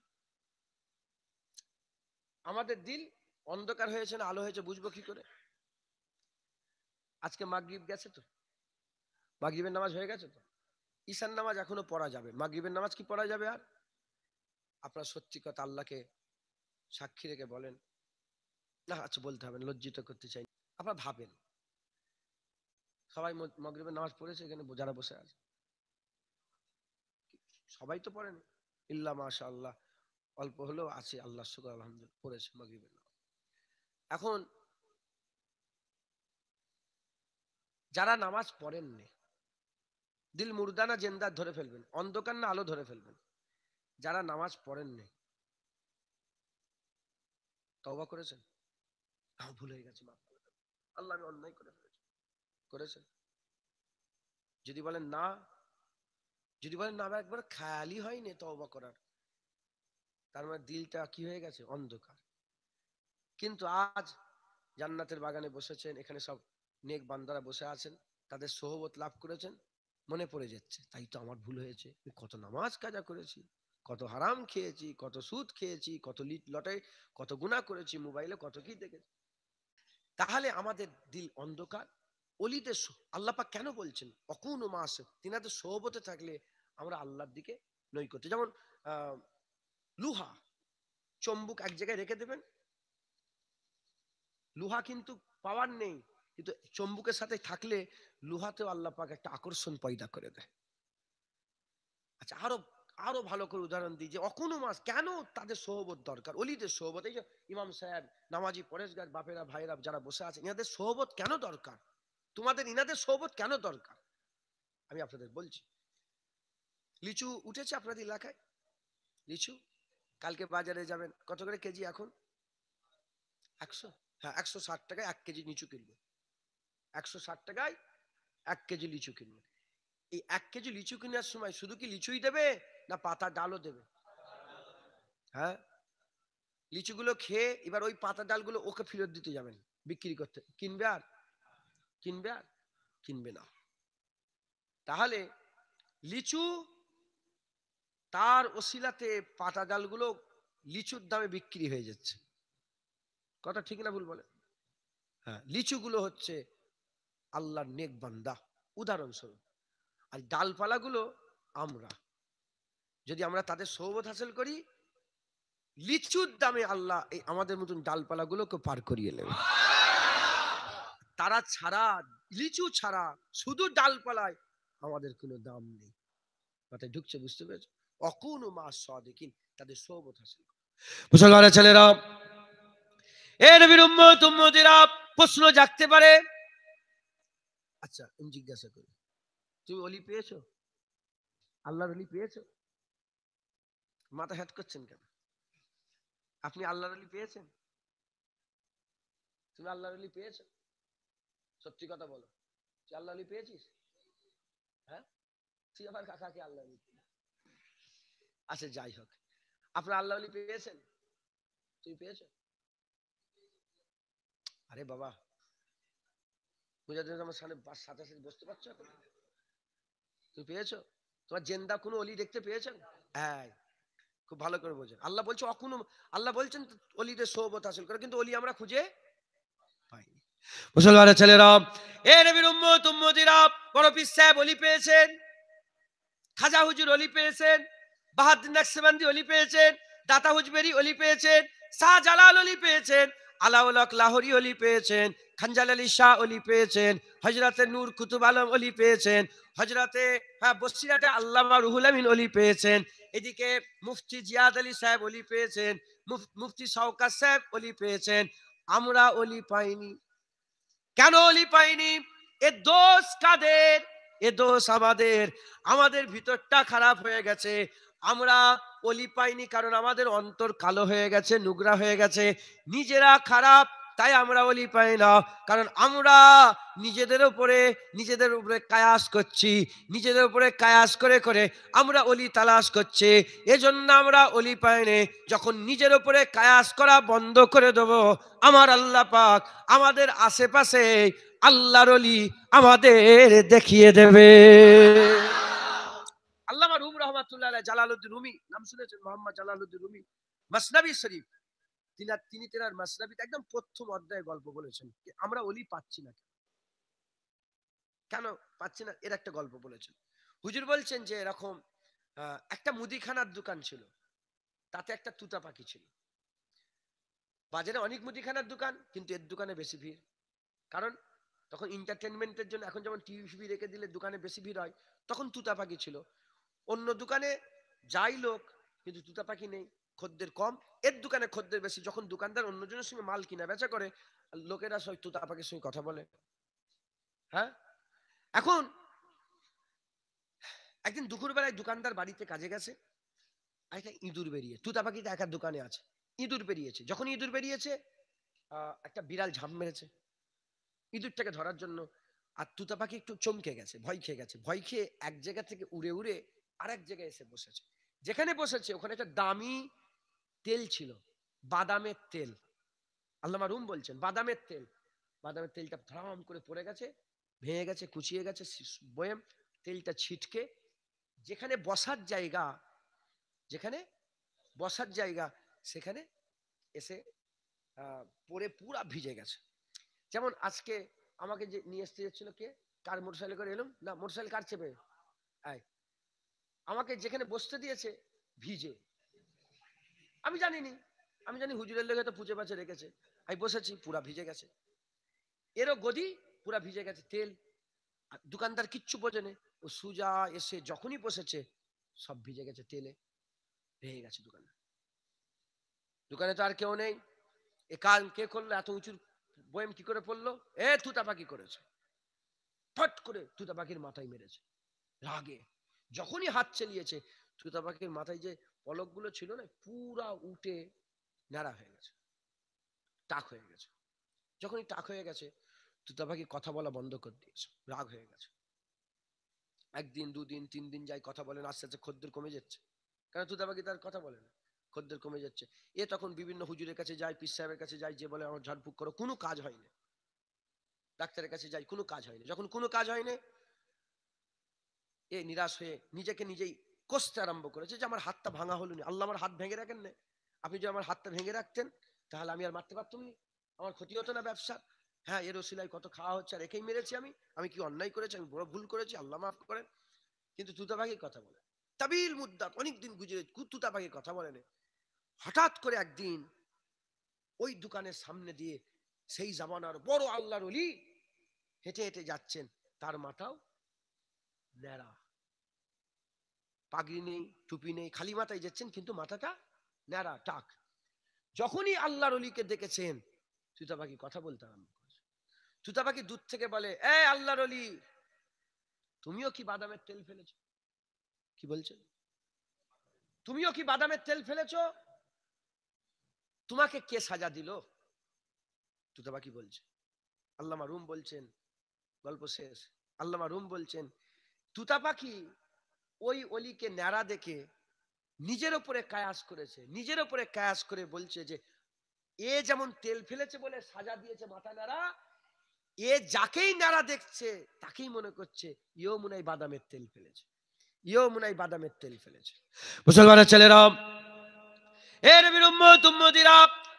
আমাদের দিল অন্ধকার হয়েছে না আলো হয়েছে বুঝবো কি করে? আজকে মাগরিব গেছে তো, মাগরিবের নামাজ হয়ে গেছে তো, ঈশান নামাজ এখনো পড়া যাবে, মাগরিবের নামাজ কি পড়া যাবে আর? আপনার সত্যি কথা আল্লাহকে সাক্ষী রেখে বলেন না, আচ্ছা বলতে হবে না, লজ্জিত করতে চাই। আপনারা ভাবেন সবাই মাগরিবের নামাজ পড়েছে এখানে যারা বসে আছে? সবাই তো পড়েন, ইল্লা মাশাআল্লাহ অল্প হলেও আছে, আল্লাহ শুকর আলহামদুলিল্লাহ পড়েছে মাগরিবের নামাজ। এখন যারা নামাজ পড়েননি, দিল মুর্দা না জেন্দা ধরে ফেলবেন, অন্ধকার না আলো ধরে ফেলবেন। যারা নামাজ পড়েননি, তওবা করেছেন? ভুল হয়ে গেছে, মাফ করে দেন আল্লাহ, আমি অন্যায় করে ফেলেছি, করেছেন? যদি বলেন না, যদি বলেন না আমার একবার খেয়ালই হয়নি তওবা করার, তার মানে দিলটা কি হয়ে গেছে? অন্ধকার। কিন্তু আজ জান্নাতের বাগানে বসেছেন, এখানে সব নেক বান্দারা বসে আছেন, তাদের সোহবত লাভ করেছেন, মনে পড়ে যাচ্ছে তাই তো আমার ভুল হয়েছে, কত নামাজ কাজা করেছি, কত হারাম খেয়েছি, কত সুদ খেয়েছি, কত লটারি, কত গুনাহ করেছি, মোবাইলে কত কি দেখেছি। তাহলে আমাদের দিল অন্ধকার। অলিদের আল্লাহ পাক কেন বলছেন অকুনু মাস, তিনাদের সোহবতে থাকলে আমরা আল্লাহর দিকে নৈকট্য। যেমন লুহা, চম্বুক এক জায়গায় রেখে দেবেন, লোহা কিন্তু পাওয়ার নেই, কিন্তু চম্বুকের সাথে থাকলে লোহাতেও আল্লাহ পাক একটা আকর্ষণ পয়দা করে দেয়। আচ্ছা আরো আরো ভালো করে উদাহরণ দিই যে অকুনু মাস কেন তাদের সোহবত দরকার, অলিদের সোহবত। এই যে ইমাম সাহেব, নামাজি, পরেশগার বাপেরা ভাইরা যারা বসে আছেন, ইনাদের সোহবত কেন দরকার? তোমাদের ইনাদের সোহবত কেন দরকার? আমি আপনাদের বলছি। লিচু উঠেছে আপনাদের এলাকায়? লিচু কালকে বাজারে যাবেন, কত করে কেজি এখন? 100? হ্যাঁ, 160 টাকায় 1 কেজি লিচু কিনবে। 160 টাকায় 1 কেজি লিচু কিনবে। এই 1 কেজি লিচু কেনার সময় শুধু কি লিচুই দেবে না পাতা ডালও দেবে? হ্যাঁ, লিচুগুলো খেয়ে এবার ওই পাতা ডালগুলো ওকে ফেরত দিতে যাবেন বিক্রি করতে, কিনবে আর? কিনবে আর? কিনবে না। তাহলে লিচু তার ওসিলাতে পাতা ডালগুলো লিচুর দামে বিক্রি হয়ে যাচ্ছে। কথা ঠিক না ভুল বলে? হ্যাঁ, লিচুগুলো হচ্ছে আল্লাহর নেক বান্দা, উদাহরণস্বরূপ। আর ডালপালাগুলো আমরা, যদি আমরা তাদের সৌবত হাসিল করি, লিচুর দামে আল্লাহ এই আমাদের মতন ডালপালাগুলোকে পার করিয়ে নেবে। তারা ছাড়া, লিচু ছাড়া শুধু ডালপালায় আমাদের কোনো দাম নেই। মাথায় ঢুকছে? বুঝতে পেরেছ? অকুনু মা সাদিকিন, তাদের সৌবত হাসিল করো। মুসলমানের ছেলেরা, এ নবীর উম্মত উম্মতিরা, প্রশ্ন জাগতে পারে, আচ্ছা আমি জিজ্ঞাসা করি, তুমি অলি পেয়েছো? আল্লাহর অলি পেয়েছো? মাথা হ্যাট করছেন কেন? আপনি আল্লাহর অলি পেয়েছেন? তুমি আল্লাহর অলি পেয়েছো? সত্যি কথা বলো, তুই আল্লাহর অলি পেয়েছিস? হ্যাঁ, তুই আমার কাকাকে আল্লাহ বলি। আচ্ছা যাই হোক, আপনার আল্লাহ বলি পেয়েছেন? তুই পেয়েছো? আরে বাবা, মুজাহিদ আমার সামনে সাথে সাথে বসতে পারছো এখন? তুমি পেয়েছো? তোমার জেন্দা কোনো অলি দেখতে পেয়েছেন? হ্যাঁ, খুব ভালো করে বোঝেন। আল্লাহ বলছে অকুনো, আল্লাহ বলছেন অলিদের সোহবত হাসিল করে, কিন্তু অলি আমরা খুঁজে পাইনি। মুসলমানের ছেলেরা, এ নবীর উম্মত উম্মতিরা, বড় পীর সাহেব অলি পেয়েছেন, খাজা হুজুর অলি পেয়েছেন, বাহাদুর নকশবন্দি অলি পেয়েছেন, দাতা হুজবেরি অলি পেয়েছেন, শাহজালাল অলি পেয়েছেন, আলাউল হক লাহোরি অলি পেয়েছেন, খঞ্জাল আলী শাহ অলি পেয়েছেন, হযরতে নূর কুতুব আলম অলি পেয়েছেন, হযরতে বসিরাতে আল্লামা রুহুল আমিন অলি পেয়েছেন, এদিকে মুফতি জিয়াদ আলী সাহেব অলি পেয়েছেন, মুফতি শওকত সাহেব অলি পেয়েছেন। আমরা অলি পাইনি। কেন অলি পাইনি? এ দোষ কাদের? এ দোষ আমাদের। আমাদের ভিতরটা খারাপ হয়ে গেছে। আমরা অলি পাইনি কারণ আমাদের অন্তর কালো হয়ে গেছে, নোংরা হয়ে গেছে, নিজেরা খারাপ, তাই আমরা অলি পাই না। কারণ আমরা নিজেদের উপরে কায়াস করছি, নিজেদের উপরে কায়াস করে করে আমরা অলি তালাশ করছি, এজন্য আমরা অলি পাইনি। যখন নিজের উপরে কায়াস করা বন্ধ করে দেব, আমার আল্লাহ পাক আমাদের আশেপাশে আল্লাহর অলি আমাদের দেখিয়ে দেবে। আল্লামা রুম রহমাতুল্লাহ আলাইহি, জালালউদ্দিন রুমি নাম শুনেছেন? মোহাম্মদ জালালউদ্দিন রুমি, মাসনাবি শরীফ, তিনি তেনার মাসনাবিতে একদম প্রথম অধ্যায়ে গল্প বলেছেন আমরা অলি পাচ্ছি না। কেন পাচ্ছি না এর একটা গল্প বলেছেন। হুজুর বলছেন যে এরকম একটা মুদিখানার দোকান ছিল, তাতে একটা তুতা পাখি ছিল। বাজারে অনেক মুদিখানার দোকান, কিন্তু এর দোকানে বেশি ভিড়। কারণ তখন এন্টারটেনমেন্টের জন্য, এখন যেমন টিভি রেখে দিলে দোকানে বেশি ভিড় হয়, তখন তুতা পাখি ছিল। অন্য দোকানে যাই লোক, কিন্তু তুতা পাখি নেই, খদ্দের কম। এর দোকানে খদ্দের বেশি। যখন দোকানদার অন্যজনের সঙ্গে মাল কিনা বেচা করে, লোকেরা সব তুতা পাখির সঙ্গে কথা বলে। হ্যাঁ, এখন একদিন দুপুরবেলায় দোকানদার বাড়িতে কাজে গেছে, একটা ইঁদুর বেরিয়ে, তুতা পাখিটা একার দোকানে আছে, ইঁদুর বেরিয়েছে। যখন ইঁদুর বেরিয়েছে, একটা বিড়াল ঝাঁপ মেরেছে ইঁদুরটাকে ধরার জন্য। আর তুতা পাখি একটু চমকে গেছে, ভয় খেয়ে গেছে। ভয় খেয়ে এক জায়গা থেকে উড়ে উড়ে আরেক জায়গায় এসে বসেছে। যেখানে বসেছে ওখানে একটা দামি তেল ছিল, বাদামের তেল। আল্লামা রুম বলছেন বাদামের তেল। বাদামের তেলটা ভ্রাম করে পড়ে গেছে, ভেঙে গেছে, কুচিয়ে গেছে বয়েম। তেলটা ছিটকে যেখানে বসার জায়গা, যেখানে বসার জায়গা, সেখানে এসে পরে পুরা ভিজে গেছে। যেমন আজকে আমাকে যে নিয়ে আসতে যাচ্ছিল, কে কার মোটরসাইকেল করে এলাম না, মোটরসাইকেল কার চেপে আয়, আমাকে যেখানে বসতে দিয়েছে ভিজে, আমি জানিনি। আমি জানি হুজুরের লেগে তো পুজো পাচে রেখেছে, আমি বসেছি, পুরা ভিজে গেছে। এরও গদি পুরা ভিজে গেছে তেল। দোকানদার কিচ্ছু বোঝেনি, ও সুজা এসে যখনই বসেছে সব ভিজে গেছে তেলে, ভেঙে গেছে দোকানে। দোকানে তো আর কেউ নেই। এ কান কে করলো? এত উঁচু বয়েম কি করে পড়লো? এ তুতা পাখি করেছে। ফট করে তুতা পাখির মাথায় মেরেছে রাগে। যখনই হাত চালিয়েছে, তুতা পাখির মাথায় যে পলকগুলো ছিল না, পুরা উঠে নাড়া হয়ে গেছে, টাক হয়ে গেছে। যখনই টাক হয়ে গেছে, তুতা পাখি কথা বলা বন্ধ করে দিয়েছে, রাগ হয়ে গেছে। একদিন, দুদিন, 3 দিন যায়, কথা বলে না, আস্তে আস্তে খদ্দের কমে যাচ্ছে। কারণ তুতা পাখি তার কথা বলে না, খদ্দের কমে যাচ্ছে। এ তখন বিভিন্ন হুজুরের কাছে যায়, পীর সাহেবের কাছে যায়, যে বলে আমার ঝাড়ফুঁক করো, কোনো কাজ হয়নি। ডাক্তারের কাছে যাই, কোনো কাজ হয়নি। যখন কোনো কাজ হয়নি, এ নিরাশ হয়ে নিজেকে নিজেই কষতে আরম্ভ করেছে যে আমার হাতটা ভাঙা হলো না, আল্লাহ আমার হাত ভেঙে রাখেন না। আপনি যদি আমার হাতটা ভেঙে রাখতেন, তাহলে আমি আর মারতে পারতাম না, আমার ক্ষতি হতো না ব্যবসা। হ্যাঁ, এর ওসিলায় কত খাওয়া হচ্ছে, আর একেই মেরেছি আমি কি অন্যায় করেছি? আমি বড় ভুল করেছি, আল্লাহ মাফ করেন। কিন্তু তুতা পাখির কথা বলে তাবিল মুদ্দাত অনেকদিন গুজরে তুতা পাখির কথা বলে না। হঠাৎ করে একদিন ওই দোকানের সামনে দিয়ে সেই জামানার বড় আল্লাহর ওলি হেঁটে হেঁটে যাচ্ছেন, তার মাথাও ন্যাড়া, পাগড়ি নেই, টুপি নেই, খালি মাথায় যাচ্ছেন, কিন্তু মাথাটা ন্যাড়া টাক। যখনই আল্লাহর অলিকে দেখেছেন, তুতা পাখি কথা বলতে আরম্ভ করেছে। তুতা পাখি দূর থেকে বলে, এ আল্লাহর অলি, তুমিও কি বাদামের তেল ফেলেছো? কি বলছেন? তুমিও কি বাদামের তেল ফেলেছো? তোমাকে কে সাজা দিল? তুতা পাখি বলছে। আল্লামা রুম বলছেন, গল্প শেষ। আল্লামা রুম বলছেন, তুতা পাখি ওই অলিকে ন্যাড়া দেখে নিজের উপরে কায়াস করেছে, নিজের উপরে কায়াস করে বলছে যে এ যেমন তেল ফেলেছে বলে সাজা দিয়েছে মাথা ন্যাড়া, এ যাকেই ন্যাড়া দেখছে তাকেই মনে করছে ইও মনে হয় বাদামের তেল ফেলেছে, ইও মনে হয় বাদামের তেল ফেলেছে। মুসলমানের ছেলেরা, এ নবীর উম্মত উম্মতিরা,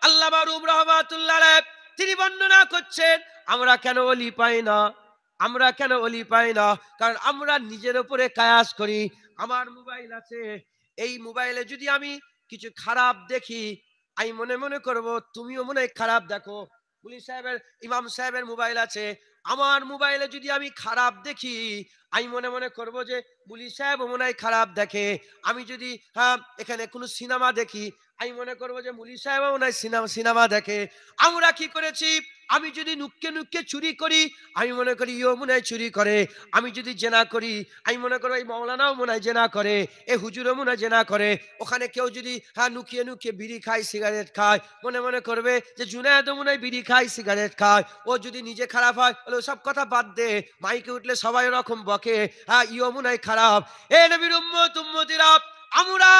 আল্লামা রুম রাহমাতুল্লাহ আলাইহি তিনি বর্ণনা করছেন আমরা কেন ওলি পাই না, আমরা কেন ওলি পাই না, কারণ আমরা নিজের উপরে কায়াস করি। আমার মোবাইল আছে, এই মোবাইলে যদি আমি কিছু খারাপ দেখি, আমি মনে মনে করব তুমিও মনে হয় খারাপ দেখো। পুলিশ সাহেবের, ইমাম সাহেবের মোবাইল আছে, আমার মোবাইলে যদি আমি খারাপ দেখি, আমি মনে মনে করব যে পুলিশ সাহেব মনে হয় খারাপ দেখে। আমি যদি এখানে কোনো সিনেমা দেখি, আমি মনে করবো যে মুলি সাহেব মনে হয় সিনেমা দেখে। আমরা কি করেছি, আমি যদি নুক্কে নুক্কে চুরি করি, আমি মনে করি ইও মনে হয় চুরি করে। আমি যদি জেনা করি, আমি মনে করবো এই মৌলানাও মনে হয় জেনা করে, এ হুজুরও মনে হয় জেনা করে। ওখানে কেউ যদি নুকিয়ে নুকিয়ে বিড়ি খায়, সিগারেট খায়, মনে মনে করবে যে জুনায়েদও মনে হয় বিড়ি খায়, সিগারেট খায়। ও যদি নিজে খারাপ হয়, বলে সব কথা বাদ দে, মাইকে উঠলে সবাই ওরকম বকে, ইও মনে হয় খারাপ। এ নবীর উম্মত উম্মতিরা, আমরা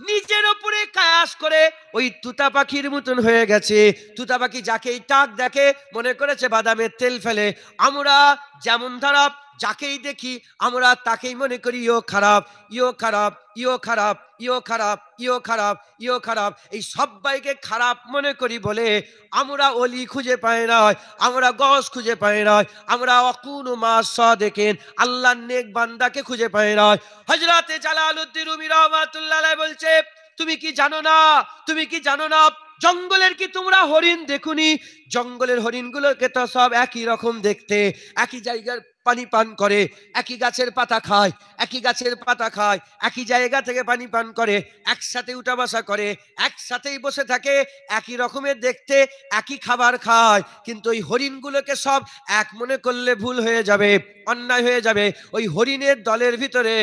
নিজের উপরে কায়াস করে ওই তুতা পাখির মতন হয়ে গেছে। তুতা পাখি যাকেই টাক দেখে মনে করেছে বাদামের তেল ফেলে। আমরা যেমন খারাপ, যাকেই দেখি আমরা তাকেই মনে করি ইও খারাপ, ইও খারাপ, ইও খারাপ, ইও খারাপ, ইও খারাপ, ইও খারাপ, এই সবাইকে খারাপ মনে করি বলে আমরা অলি খুঁজে পাই না, আমরা গস খুঁজে পাই না, আমরা অকুন মাস দেখেন আল্লাহর নেক বান্দাকে খুঁজে পাই না। হযরতে জালালউদ্দিন রুমি রাহমাতুল্লাহ আলাইহি বলছে, তুমি কি জানো না, তুমি কি জানো না, জঙ্গলের কি তোমরা হরিণ দেখুনি? জঙ্গলের হরিণগুলোকে তো সব একই রকম দেখতে, একই জায়গার পানি পান করে, একই গাছের পাতা খায়, একই গাছের পাতা খায়, একই জায়গা থেকে পানি পান করে, একসাথে উঠা বসা করে, একসাথেই বসে থাকে, একই রকমের দেখতে, একই খাবার খায়। কিন্তু ওই হরিণগুলোকে সব এক মনে করলে ভুল হয়ে যাবে, অন্যায় হয়ে যাবে। ওই হরিণের দলের ভিতরে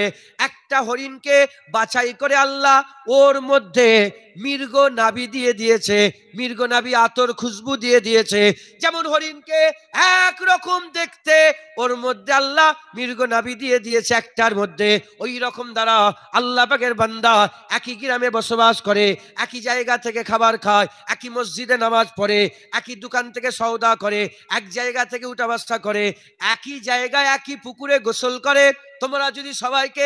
একটা হরিণকে বাছাই করে আল্লাহ ওর মধ্যে মৃগ নাভি দিয়ে দিয়েছে, মৃগ নাভি আতর খুশবু দিয়ে দিয়েছে। যেমন হরিণকে এক রকম দেখতে, ওর মধ্যে আল্লাহ মৃগ নাভি দিয়ে দিয়েছে একটার মধ্যে। ওই রকম দ্বারা আল্লাহ পাকের বান্দা একই গ্রামে বসবাস করে, একই জায়গা থেকে খাবার খায়, একই মসজিদে নামাজ পড়ে, একই দোকান থেকে সওদা করে, এক জায়গা থেকে উঠা বসা করে, একই জায়গায় একই পুকুরে গোসল করে। তোমরা যদি সবাইকে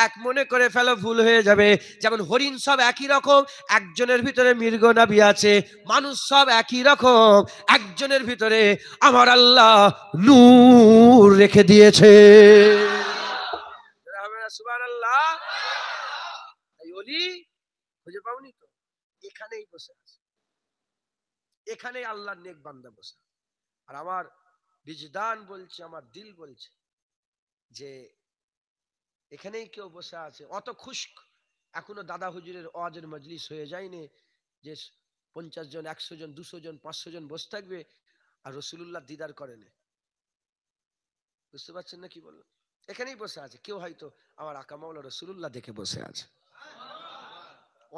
এক মনে করে ফেলো ভুল হয়ে যাবে। যেমন হরিণ সব একই রকম, একজনের ভিতরে মৃগ নাভি আছে, মানুষ সব একই রকম, একজনের ভিতরে আমার আল্লাহ নূর রেখে দিয়েছে। সুবহানাল্লাহ। এই ওলি খুঁজে পাওনি তো, এখানেই বসে আছে, এখানেই আল্লাহর নেক বান্দা বসে। আর আমার বিজদান বলছে, আমার দিল বলছে যে এখানেই কেউ বসে আছে। অত খুশক এখনো দাদা হুজুরের ওয়াজের মজলিস হয়ে যায়নি যে 50 জন, 100 জন, 200 জন, 500 জন বসে থাকবে আর রসুলুল্লাহ দিদার করেনি। বুঝতে পারছেন না কি বললাম? এখানেই বসে আছে কেউ, হয়তো আমার আকা মাওলা রসুলুল্লাহ দেখে বসে আছে।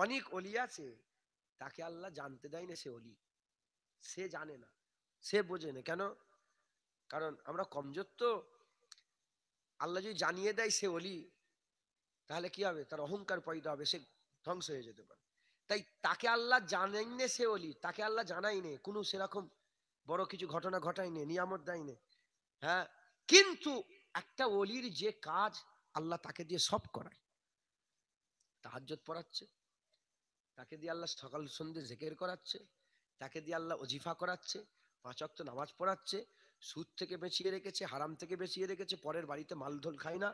অনেক অলি আছে, তাকে আল্লাহ জানতে দেয় না, সে অলি, সে জানে না, সে বোঝে না। কেন? কারণ আমরা কমজোর তো। আল্লাহ যদি জানিয়ে দেয় সে অলি, তাহলে কি হবে? তার অহংকার পয়দা হবে, সে ধ্বংস হয়ে যেতে পারে। তাই তাকে আল্লাহ জানেন না সে অলি, তাকে আল্লাহ জানাইনি, কোনো সেরকম বড় কিছু ঘটনা ঘটায়নি, নিয়ামত দেয়নি। হ্যাঁ, কিন্তু একটা অলির যে কাজ আল্লাহ তাকে দিয়ে সব করায়। তাহাজ্জুদ পড়াচ্ছে, তাকে দিয়ে আল্লাহ সকাল সন্ধ্যে জিকির করাচ্ছে, তাকে দিয়ে আল্লাহ ওজিফা করাচ্ছে, 5 ওয়াক্ত নামাজ পড়াচ্ছে, সুদ থেকে বাঁচিয়ে রেখেছে, হারাম থেকে বাঁচিয়ে রেখেছে, পরের বাড়িতে মালধোল খায় না।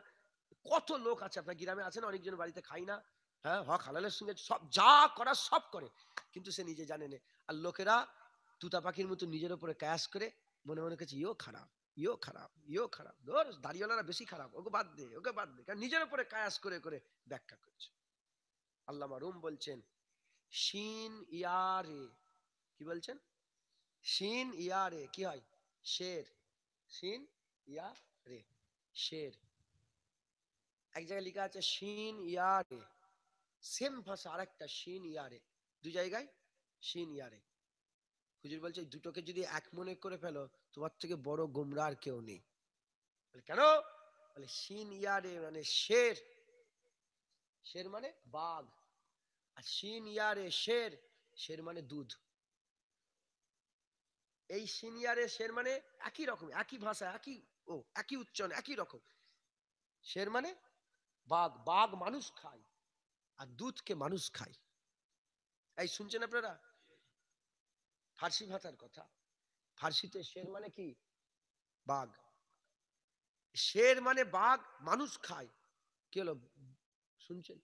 কত লোক আছে আপনার গ্রামে, আছেন অনেকজন বাড়িতে খায় না, হ্যাঁ, হক হালালের সঙ্গে সব যা করা সব করে, কিন্তু সে নিজে জানে না। আর লোকেরা তুতা পাখির মতো নিজের উপরে ক্যাশ করে মনে মনে করছে ইও খারাপ, ইও খারাপ, ইও খারাপ, ধর দাড়িওয়ালারা বেশি খারাপ, ওকে বাদ দে, ওকে বাদ দে, কারণ নিজের উপরে কায়াস করে করে ব্যাখ্যা করছে। আল্লামা রুম বলছেন শিন ইয়ারে, কি বলছেন? শিন ইয়ারে কি হয়? শের। শিন ইয়া রে, শের। এক জায়গায় লেখা আছে শিন ইয়ারে, সেম ভাষা আরেকটা শিন ইয়ারে, দুই জায়গায় শিন ইয়ারে। হুজুর বলছে দুটোকে যদি এক মনে করে ফেলো, তোমার থেকে বড় গোমরা আর কেউ নেই। কেন? বলে শিন ইয়ারে মানে শের, শের মানে বাঘ, আর শিন ইয়ারে শের, শের মানে দুধ। এই সিনিয়রে শের মানে একই রকম, একই ভাষা, একই উচ্চারণ, একই রকম। শের মানে বাঘ, বাঘ মানুষ খায় আর দুধকে মানুষ খায়। এই শুনছেন আপনারা? ফার্সি ভাষার কথা। ফার্সিতে শের মানে কি? বাঘ। শের মানে বাঘ, মানুষ খায়। কি হলো, শুনছেন?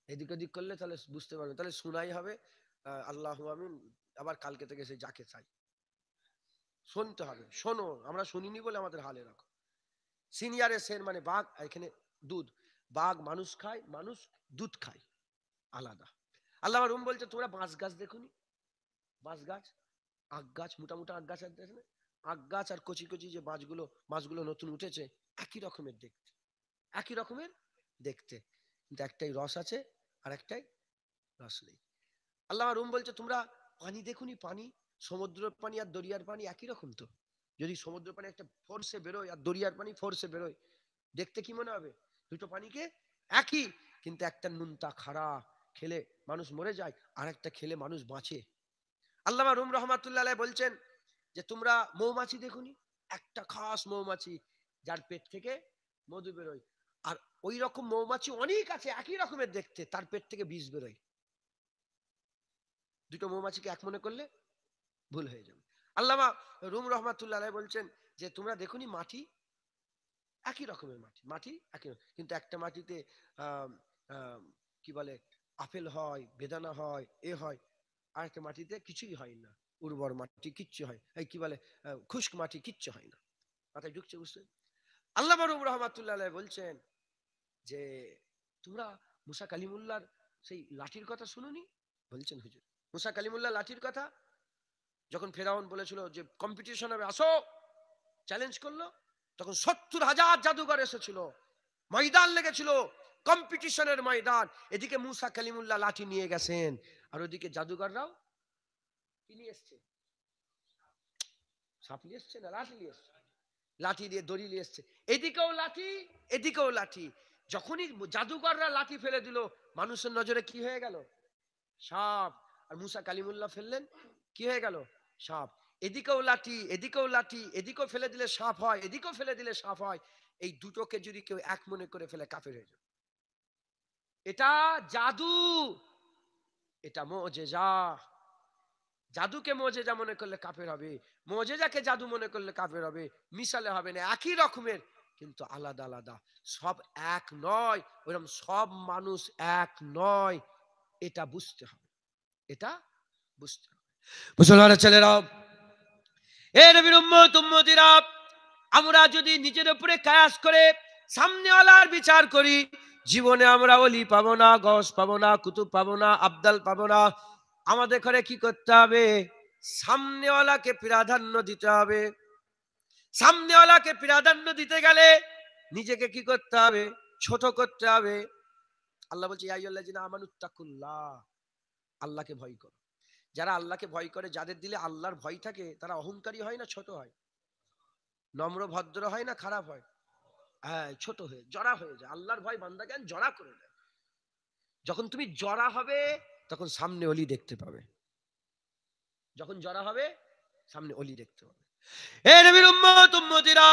এদিক ওদিক করলে তাহলে বুঝতে পারবেন, তাহলে শোনাই হবে। আল্লাহ আমিন। আবার কালকে থেকে সে যাকে চাই শুনতে হবে। শোনো, আমরা শুনিনি বলে আমাদের হাল এরকম। সিনিয়রে শের মানে বাঘ, এখানে দুধ। বাঘ মানুষ খায়, মানুষ দুধ খায়, আলাদা। আল্লাহ রুম বলছে তোমরা বাঁশ গাছ দেখুনি? বাঁশ গাছ, আখ গাছ, মোটা মোটা আখ গাছ আছে না? আখ গাছ আর কচি কচি যে মাছগুলো নতুন উঠেছে, একই রকমের দেখতে, একই রকমের দেখতে, কিন্তু একটাই রস আছে আর একটাই রস নেই। আল্লাহ রুম বলছে তোমরা পানি দেখুনি? পানি, সমুদ্রের পানি আর দরিয়ার পানি একই রকম তো? যদি সমুদ্র পানি একটা ফোর্সে বেরোয় আর দরিয়ার পানি ফোর্সে বেরোয়, দেখতে কি মনে হবে? দুটো পানিকে একই, কিন্তু একটা নুনটা খারা, খেলে মানুষ মরে যায়, আর একটা খেলে মানুষ বাঁচে। আল্লামা রুম রহমাতুল্লাহ আলাইহি বলছেন যে তোমরা মৌমাছি দেখুনি? একটা খাস মৌমাছি যার পেট থেকে মধু বেরোয়, আর ওই রকম মৌমাছি অনেক আছে একই রকমের দেখতে, তার পেট থেকে বিষ বেরোয়। দুটো মৌমাছিকে এক মনে করলে ভুল হয়ে যাবে। আল্লামা রুম রহমাতুল্লাহ আলাইহি বলছেন যে তোমরা দেখুনি মাটি, একই রকমের মাটি, মাটি একই রকম, কিন্তু একটা মাটিতে আহ আহ কি বলে আপেল হয়, বেদানা হয়, এ হয়, আর একটা মাটিতে কিছুই হয় না, উর্বর মাটি কিচ্ছু হয়, এই কি বলে খুশক মাটি, কিচ্ছু হয় না। মাথায় ঢুকছে? বুঝতে? আল্লামা রুম রহমাতুল্লাহ আলাইহি বলছেন যে তোমরা মুসা কালিমুল্লাহর সেই লাঠির কথা শুনোনি? বলছেন হুজুর, মুসা কালিমুল্লাহ লাঠির কথা, যখন ফেরাউন বলেছিল যে কম্পিটিশন হবে, আসো, চ্যালেঞ্জ করলো, তখন ৭০,০০০ জাদুঘর এসেছিল, ময়দান লেগেছিল, কম্পিটিশনের ময়দান। এদিকে মুসা কালিমুল্লাহ লাঠি নিয়ে গেছেন, আর ওদিকে জাদুঘররাও কি নিয়ে এসছে? সাপ নিয়ে এসছে না লাঠি নিয়ে এসছে? লাঠি দিয়ে দড়ি নিয়ে এসছে, এদিকেও লাঠি এদিকেও লাঠি। যখনই জাদুঘররা লাঠি ফেলে দিল, মানুষের নজরে কি হয়ে গেল? সাপ। আর মুসা কালিমুল্লাহ ফেললেন, কি হয়ে গেল? সাপ। এদিকেও লাঠি এদিকেও লাঠি, এদিকেও ফেলে দিলে সাপ হয়, এদিকেও ফেলে দিলে সাপ হয়। এই দুটোকে যদি কেউ এক মনে করে ফেলে, কাফের হয়ে যাবে। এটা জাদু, এটা মুজিজা। জাদুকে মুজিজা মনে করলে কাফের হবে, মুজিজাকে জাদু মনে করলে কাফের হবে। মিশালে হবে না, একই রকমের কিন্তু আলাদা আলাদা, সব এক নয়। ওরকম সব মানুষ এক নয়, এটা বুঝতে হবে, এটা বুঝতে হবে। মুসলমানের ছেলেরা, এ নবীর উম্মত উম্মতিরা, আমরা যদি নিজের উপরে কায়াস করে সামনেওয়ালার বিচার করি, জীবনে আমরা ওলি পাবো না, গস পাবো না, কুতুব পাবো না, আবদাল পাবো না। আমাদের ঘরে কি করতে হবে? সামনেওয়ালাকে প্রাধান্য দিতে হবে। সামনেওয়ালাকে প্রাধান্য দিতে গেলে নিজেকে কি করতে হবে? ছোট করতে হবে। আল্লাহ বলছে ইয়া আইয়ুহাল্লাযিনা আমানুত্তাকুল্লাহ, আল্লাহকে ভয় করো। যারা আল্লাহকে ভয় করে, যাদের দিলে আল্লাহর ভয় থাকে, তারা অহংকারী হয় না ছোট হয়? নম্র ভদ্র হয় না খারাপ হয়? হ্যাঁ, ছোট হয়ে জড়া হয়ে যায়। আল্লাহর ভয় বান্দাকে জড়া করে দেয়। যখন তুমি জড়া হবে, তখন সামনে অলি দেখতে পাবে। যখন জড়া হবে, সামনে অলি দেখতে পাবে। এ নবীর উম্মত উম্মতিরা,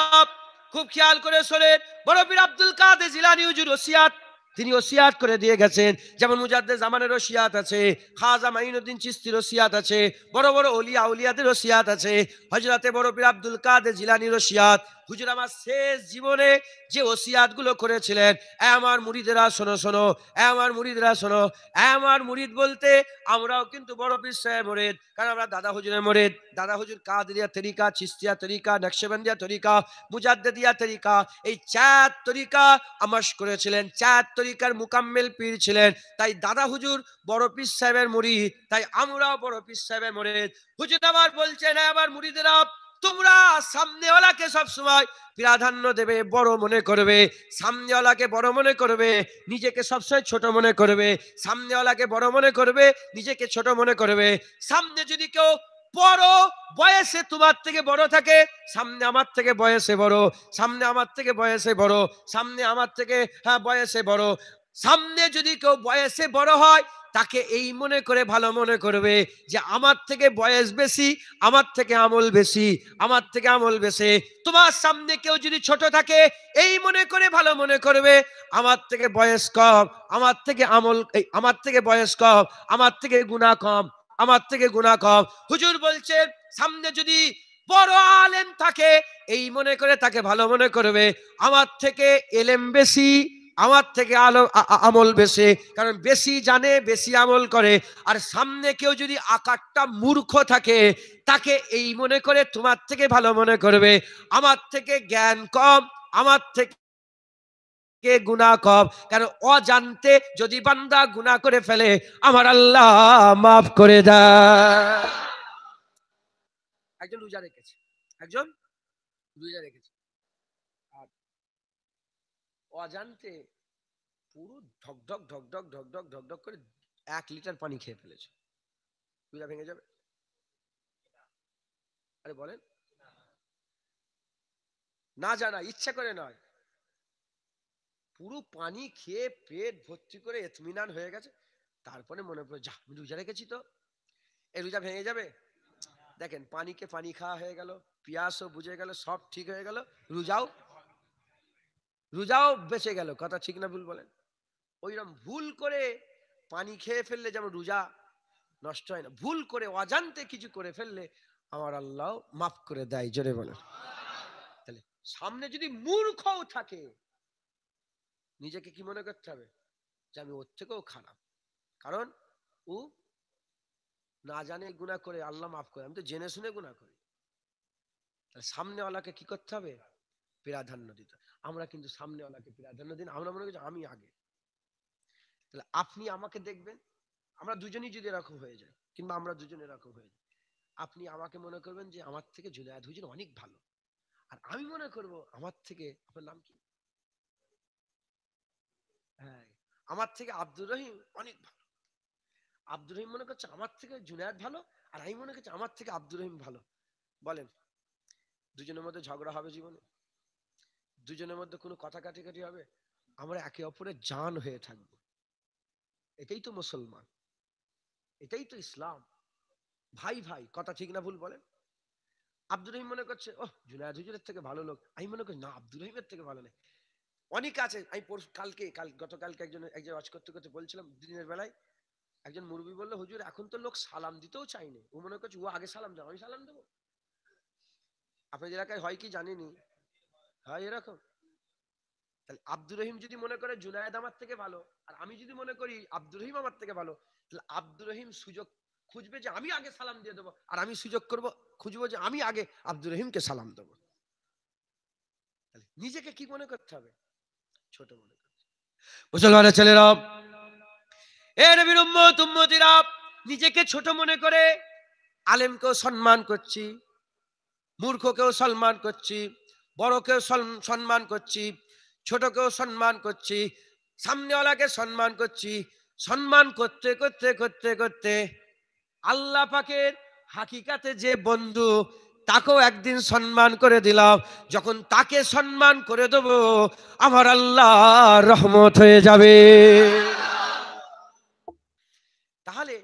খুব খেয়াল করে শোনেন। বড় পীর আব্দুল কাদের জিলানী হুজুর ওসিয়াত, তিনি ওসিয়াত করে দিয়ে গেছেন। যেমন মুজাদ্দেদ জামানের ওসিয়াত আছে, খাজা মাইনুদ্দিন চিশতির ওসিয়াত আছে, বড় বড় ওলিয়া আউলিয়াদের ওসিয়াত আছে, হযরতে বড় পীর আব্দুল কাদের জিলানীর ওসিয়াত। হুজুর আমার শেষ জীবনে যে ওসিয়াত গুলো করেছিলেন, আমার মুরিদেরা শোনো শোনো, আমার মুরিদেরা শোনো। আমার মুরিদ বলতে আমরাও কিন্তু বড় পীর সাহেব মুরিদ, কারণ আমরা দাদা হুজুরের মুরিদ। দাদা হুজুর কাদেরিয়া তরিকা, চিশতিয়া তরিকা, নকশবন্দিয়া তরিকা, মুজাদ্দিদিয়া তরিকা, এই চার তরিকা আমাশ করেছিলেন, চার তরিকার মুকাম্মেল পীর ছিলেন। তাই দাদা হুজুর বড় পীর সাহেবের মুরিদ, তাই আমরাও বড় পীর সাহেবের মুরিদ। হুজুর আবার বলছেন, আমার মুরিদেরা, তোমরা সামনেওয়ালাকে সবসময় প্রাধান্য দেবে, বড় মনে করবে। সামনেওয়ালাকে বড় মনে করবে, নিজেকে সবসময় ছোট মনে করবে। সামনেওয়ালাকে বড় মনে করবে, নিজেকে ছোট মনে করবে। সামনে যদি কেউ বড় বয়সে তোমার থেকে বড় থাকে, সামনে আমার থেকে বয়সে বড়, সামনে আমার থেকে বয়সে বড়, সামনে আমার থেকে বয়সে বড়, সামনে যদি কেউ বয়সে বড় হয় তাকে এই মনে করে ভালো মনে করবে যে আমার থেকে বয়স বেশি, আমার থেকে আমল বেশি, আমার থেকে আমল বেশি। তোমার সামনে কেউ যদি ছোট থাকে এই মনে করে ভালো মনে করবে আমার থেকে বয়স কম, আমার থেকে আমল, আমার থেকে বয়স কম, আমার থেকে গুনাহ কম, আমার থেকে গুনাহ কম। হুজুর বলছেন সামনে যদি বড় আলেম থাকে এই মনে করে তাকে ভালো মনে করবে আমার থেকে এলেম বেশি, আমার থেকে আমল বেশি, কারণ বেশি জানে বেশি আমল করে। আর সামনে কেউ যদি আকারটা মূর্খ থাকে তাকে এই মনে করে তোমার থেকে ভালো মনে করবে আমার থেকে জ্ঞান কম, আমার থেকে গুনাহ কম। কারণ অজান্তে যদি বান্দা গুনাহ করে ফেলে আমার আল্লাহ মাফ করে দেয়। একজন রোজা রেখেছে, একজন রোজা রেখেছে, আর অজান্তে পুরো ঢকঢক ঢকঢক ঢকঢক ঢকঢক করে 1 লিটার পানি খেয়ে ফেলেছে, রোজা ভেঙে যাবে? আরে বলেন। না জানা, ইচ্ছা করে নয়, পুরো পানি খেয়ে পেট ভর্তি করে এতমিনান হয়ে গেছে, তারপরে মনে পড়ে যা আমি রোজা রেখেছি, তো এই রোজা ভেঙে যাবে? দেখেন পানিকে পানি খাওয়া হয়ে গেল, পিয়াসও বুঝে গেল, সব ঠিক হয়ে গেল, রোজাও রোজাও বেঁচে গেল। কথা ঠিক না ভুল বলেন? ওইরকম ভুল করে পানি খেয়ে ফেললে যেমন রোজা নষ্ট হয় না, ভুল করে অজান্তে কিছু করে ফেললে আমার আল্লাহ মাফ করে দেয়। জোরে বলেন। তাহলে সামনে যদি মূর্খও থাকে নিজেকে কি মনে করতে হবে যে আমি ওর থেকেও খারাপ, কারণ ও না জানে গুনাহ করে, আল্লাহ মাফ করে, আমি তো জেনে শুনে গুনাহ করি। সামনেওয়ালাকে কি করতে হবে? প্রাধান্য দিতে। আমরা কিন্তু সামনেওয়ালাকে প্রাধান্য দিন, আমরা মনে করছি আমি আগে। তাহলে আপনি আমাকে দেখবেন, আমরা দুজনেই যদি এরকম হয়ে যায়, কিংবা আমরা দুজনে এরকম হয়ে যাই, আপনি আমাকে মনে করবেন যে আমার থেকে জুনায়েদ হুজুর অনেক ভালো, আর আমি মনে করব আমার থেকে, আপনার নাম কি? হ্যাঁ, আমার থেকে আব্দুর রহিম অনেক ভালো। আব্দুর রহিম মনে করছে আমার থেকে জুনায়েদ ভালো, আর আমি মনে করছি আমার থেকে আব্দুর রহিম ভালো। বলেন দুজনের মধ্যে ঝগড়া হবে জীবনে? দুজনের মধ্যে কোনো কথা কাটাকাটি হবে? আমরা একে অপরের জান হয়ে থাকবো। এটাই তো মুসলমান, এটাই তো ইসলাম। ভাই ভাই, কথা ঠিক না ভুল বলেন? আব্দুর রহিম মনে করছে ও জুনায়েদ হুজুরের থেকে ভালো লোক, আমি মনে করি না আব্দুর রহিমের থেকে ভালো নেই। অনেক আছে। আমি গতকালকে একজন ওয়াজ করতে করতে বলছিলাম, দিনের বেলায় একজন মুরব্বি বললো হুজুর এখন তো লোক সালাম দিতেও চাইনি, ও মনে করছে ও আগে সালাম দাও, আমি সালাম দেবো। আপনাদের এলাকায় হয় কি জানিনি, হয় এরকম? তাহলে আব্দুর রহিম যদি মনে করে জুনায়েদ আমার থেকে ভালো, আর আমি যদি মনে করি আব্দুর রহিম আমার থেকে ভালো, তাহলে আব্দুর রহিম সুযোগ খুঁজবে যে আমি আগে সালাম দিয়ে দেবো, আর আমি সুযোগ খুঁজবো যে আমি আগে আব্দুর রহিমকে সালাম দেবো। তাহলে নিজেকে কি মনে করতে হবে? ছোট মনে করতে। মুসলমানের ছেলেরা, এ নবীর উম্মত উম্মতিরা, নিজেকে ছোট মনে করে আলেমকেও সম্মান করছি, মূর্খকেও সম্মান করছি, বড়কেও সম্মান করছি, ছোটকেও সম্মান করছি, সামনেওয়ালাকে সম্মান করছি। সম্মান করতে করতে করতে করতে আল্লাহ পাকের হাকিকাতে যে বন্ধু তাকেও একদিন সম্মান করে দিলাম। যখন তাকে সম্মান করে দেব আমার আল্লাহ রহমত হয়ে যাবে। তাহলে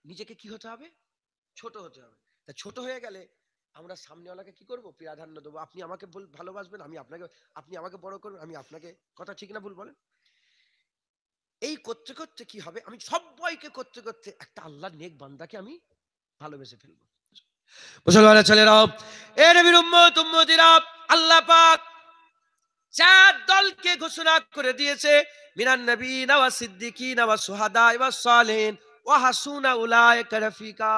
নিজেকে কি হতে হবে? ছোট হতে হবে। তা ছোট হয়ে গেলে আমরা সামনেওয়ালাকে কি করব? প্রাধান্য দেবো। আপনি আমাকে ভালোবাসবেন, আমি আপনাকে, আপনি আমাকে বড় করবেন, আমি আপনাকে। কথা ঠিক না ভুল বলেন? এই করতে করতে কি হবে? আমি সবাইকে করতে করতে একটা আল্লাহর নেক বান্দাকে আমি ভালোবেসে ফেলবো। মুসলমানের ছেলেরা, এ নবীর উম্মত উম্মতিরা, আল্লাহ পাক 4 দলকে ঘোষণা করে দিয়েছে, মিনান নবিয়িনা ওয়াস সিদ্দিকিনা ওয়াস শুহাদা ওয়াস সালিহিন ওয়া হাসুনা উলাইকা রাফিকা।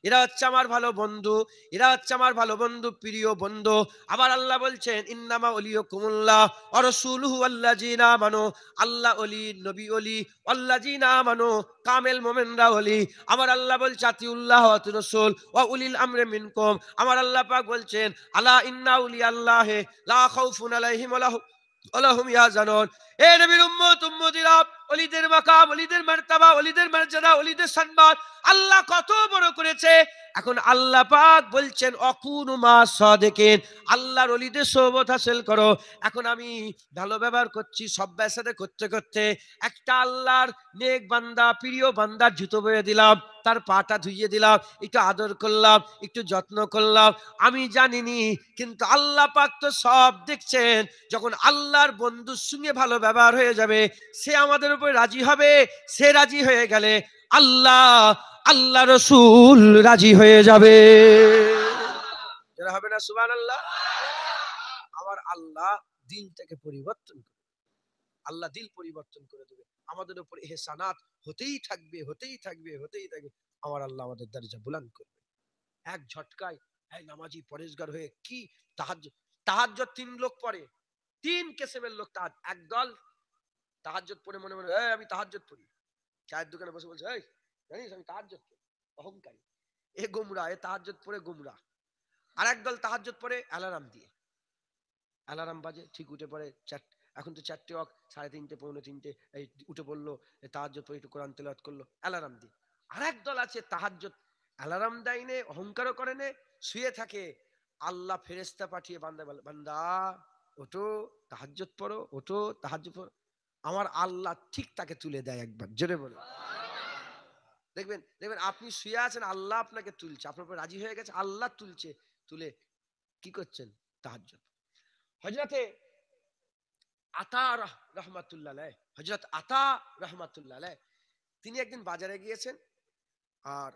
এরা হচ্ছে আমার ভালো বন্ধু, এরা হচ্ছে আমার ভালো বন্ধু, প্রিয় বন্ধু। আবার আল্লাহ বলছেন ইন্নামা ওয়ালিয়ুকুমুল্লাহ ওয়া রাসূলুহু ওয়াল্লাযিনা আমানু। আল্লাহ ওলি, নবী ওলি, ওয়াল্লাযিনা আমানু, কামেল মুমিনরা ওলি। আমার আল্লাহ বলছে আতিউল্লাহ ওয়া আতিউর রাসূল ওয়া উলিল আমরি মিনকুম। আমার আল্লাহ পাক বলছেন আলা ইন্না উলিয়াল্লাহি লা খাউফুন আলাইহিম ওয়া হুম ইয়াহজানুন। এ নবীর উম্মত উম্মতিরা, ওলিদের মাকাম, ওলিদের মারতাবা, ওলিদের মর্যাদা, ওলিদের সম্মান আল্লাহ কত বড় করেছে। এখন আল্লাহ পাক বলছেন অকুনু মা সাদিকিন, আল্লাহর ওলিদের সোহবত হাসিল করো। এখন আমি ভালো ব্যবহার করছি সব্বার সাথে করতে করতে একটা আল্লাহর নেক বান্দা প্রিয় বান্দার জুতো বয়ে দিলাম, তার পাটা ধুইয়ে দিলাম, একটু আদর করলাম, একটু যত্ন করলাম, আমি জানিনি কিন্তু আল্লাহ পাক তো সব দেখছেন। যখন আল্লাহর বন্ধুর সঙ্গে ভালো ব্যবহার হয়ে যাবে, সে আমাদের উপরে রাজি হবে। সে রাজি হয়ে গেলে আল্লাহ আল্লাহ রসুল রাজি হয়ে যাবে। হবে না সুবহানাল্লাহ? আমার আল্লাহ দিলটাকে পরিবর্তন করে, আল্লাহ দিল পরিবর্তন করে দেবে। আমাদের উপর ইহসানাত হতেই থাকবে, হতেই থাকবে, হতেই থাকবে। আমার আল্লাহ আমাদের দরজা বুলন্দ করবে এক ঝটকায়। এই নামাজি পরেশগার হয়ে কি তাহাজ্জুদ, তাহাজ্জুদ 3 লোক পড়ে, 3 কিসমের লোক। একদল তাহাজ্জুদ পড়ে মনে মনে আমি তাহাজ্জুদ পড়ি, চায়ের দোকানে বসে বলছে এই জানিস আমি তাহাজ্জুদ পড়ি, অহংকারী। এ গোমরা, এ তাহাজ্জুদ পড়ে গোমরা। আর একদল তাহাজ্জুদ পড়ে অ্যালার্ম দিয়ে, অ্যালার্ম বাজে ঠিক উঠে পড়ে। এখন তো 4টে অক, 3:30 পৌনে 3টে, এই উঠে পড়লো, তাহাজ্জুদ পড়ে একটু কোরআন তেলাওয়াত করলো, অ্যালার্ম দিয়ে। আর এক দল আছে তাহাজ্জুদ অ্যালার্ম দেয় নে, অহংকারও করে নে, শুয়ে থাকে। আল্লাহ ফেরেশতা পাঠিয়ে বান্দা বলে বান্দা ওঠো তাহাজ্জুদ পড়ো, ওঠো তাহাজ্জুদ পড়ো। আমার আল্লাহ ঠিক তাকে তুলে দেয় একবার, জোরে বলো। দেখবেন দেখবেন আপনি শুয়ে আছেন, আল্লাহ আপনাকে তুলছে, আপনার উপর রাজি হয়ে গেছে, আল্লাহ তুলছে, তুলে কি করছেন? তাহাজ্জুদ। হযরতে আতা রহমাতুল্লাহ আলাইহ, হযরত আতা রহমাতুল্লাহ আলাইহ, তিনি একদিন বাজারে গিয়েছেন। আর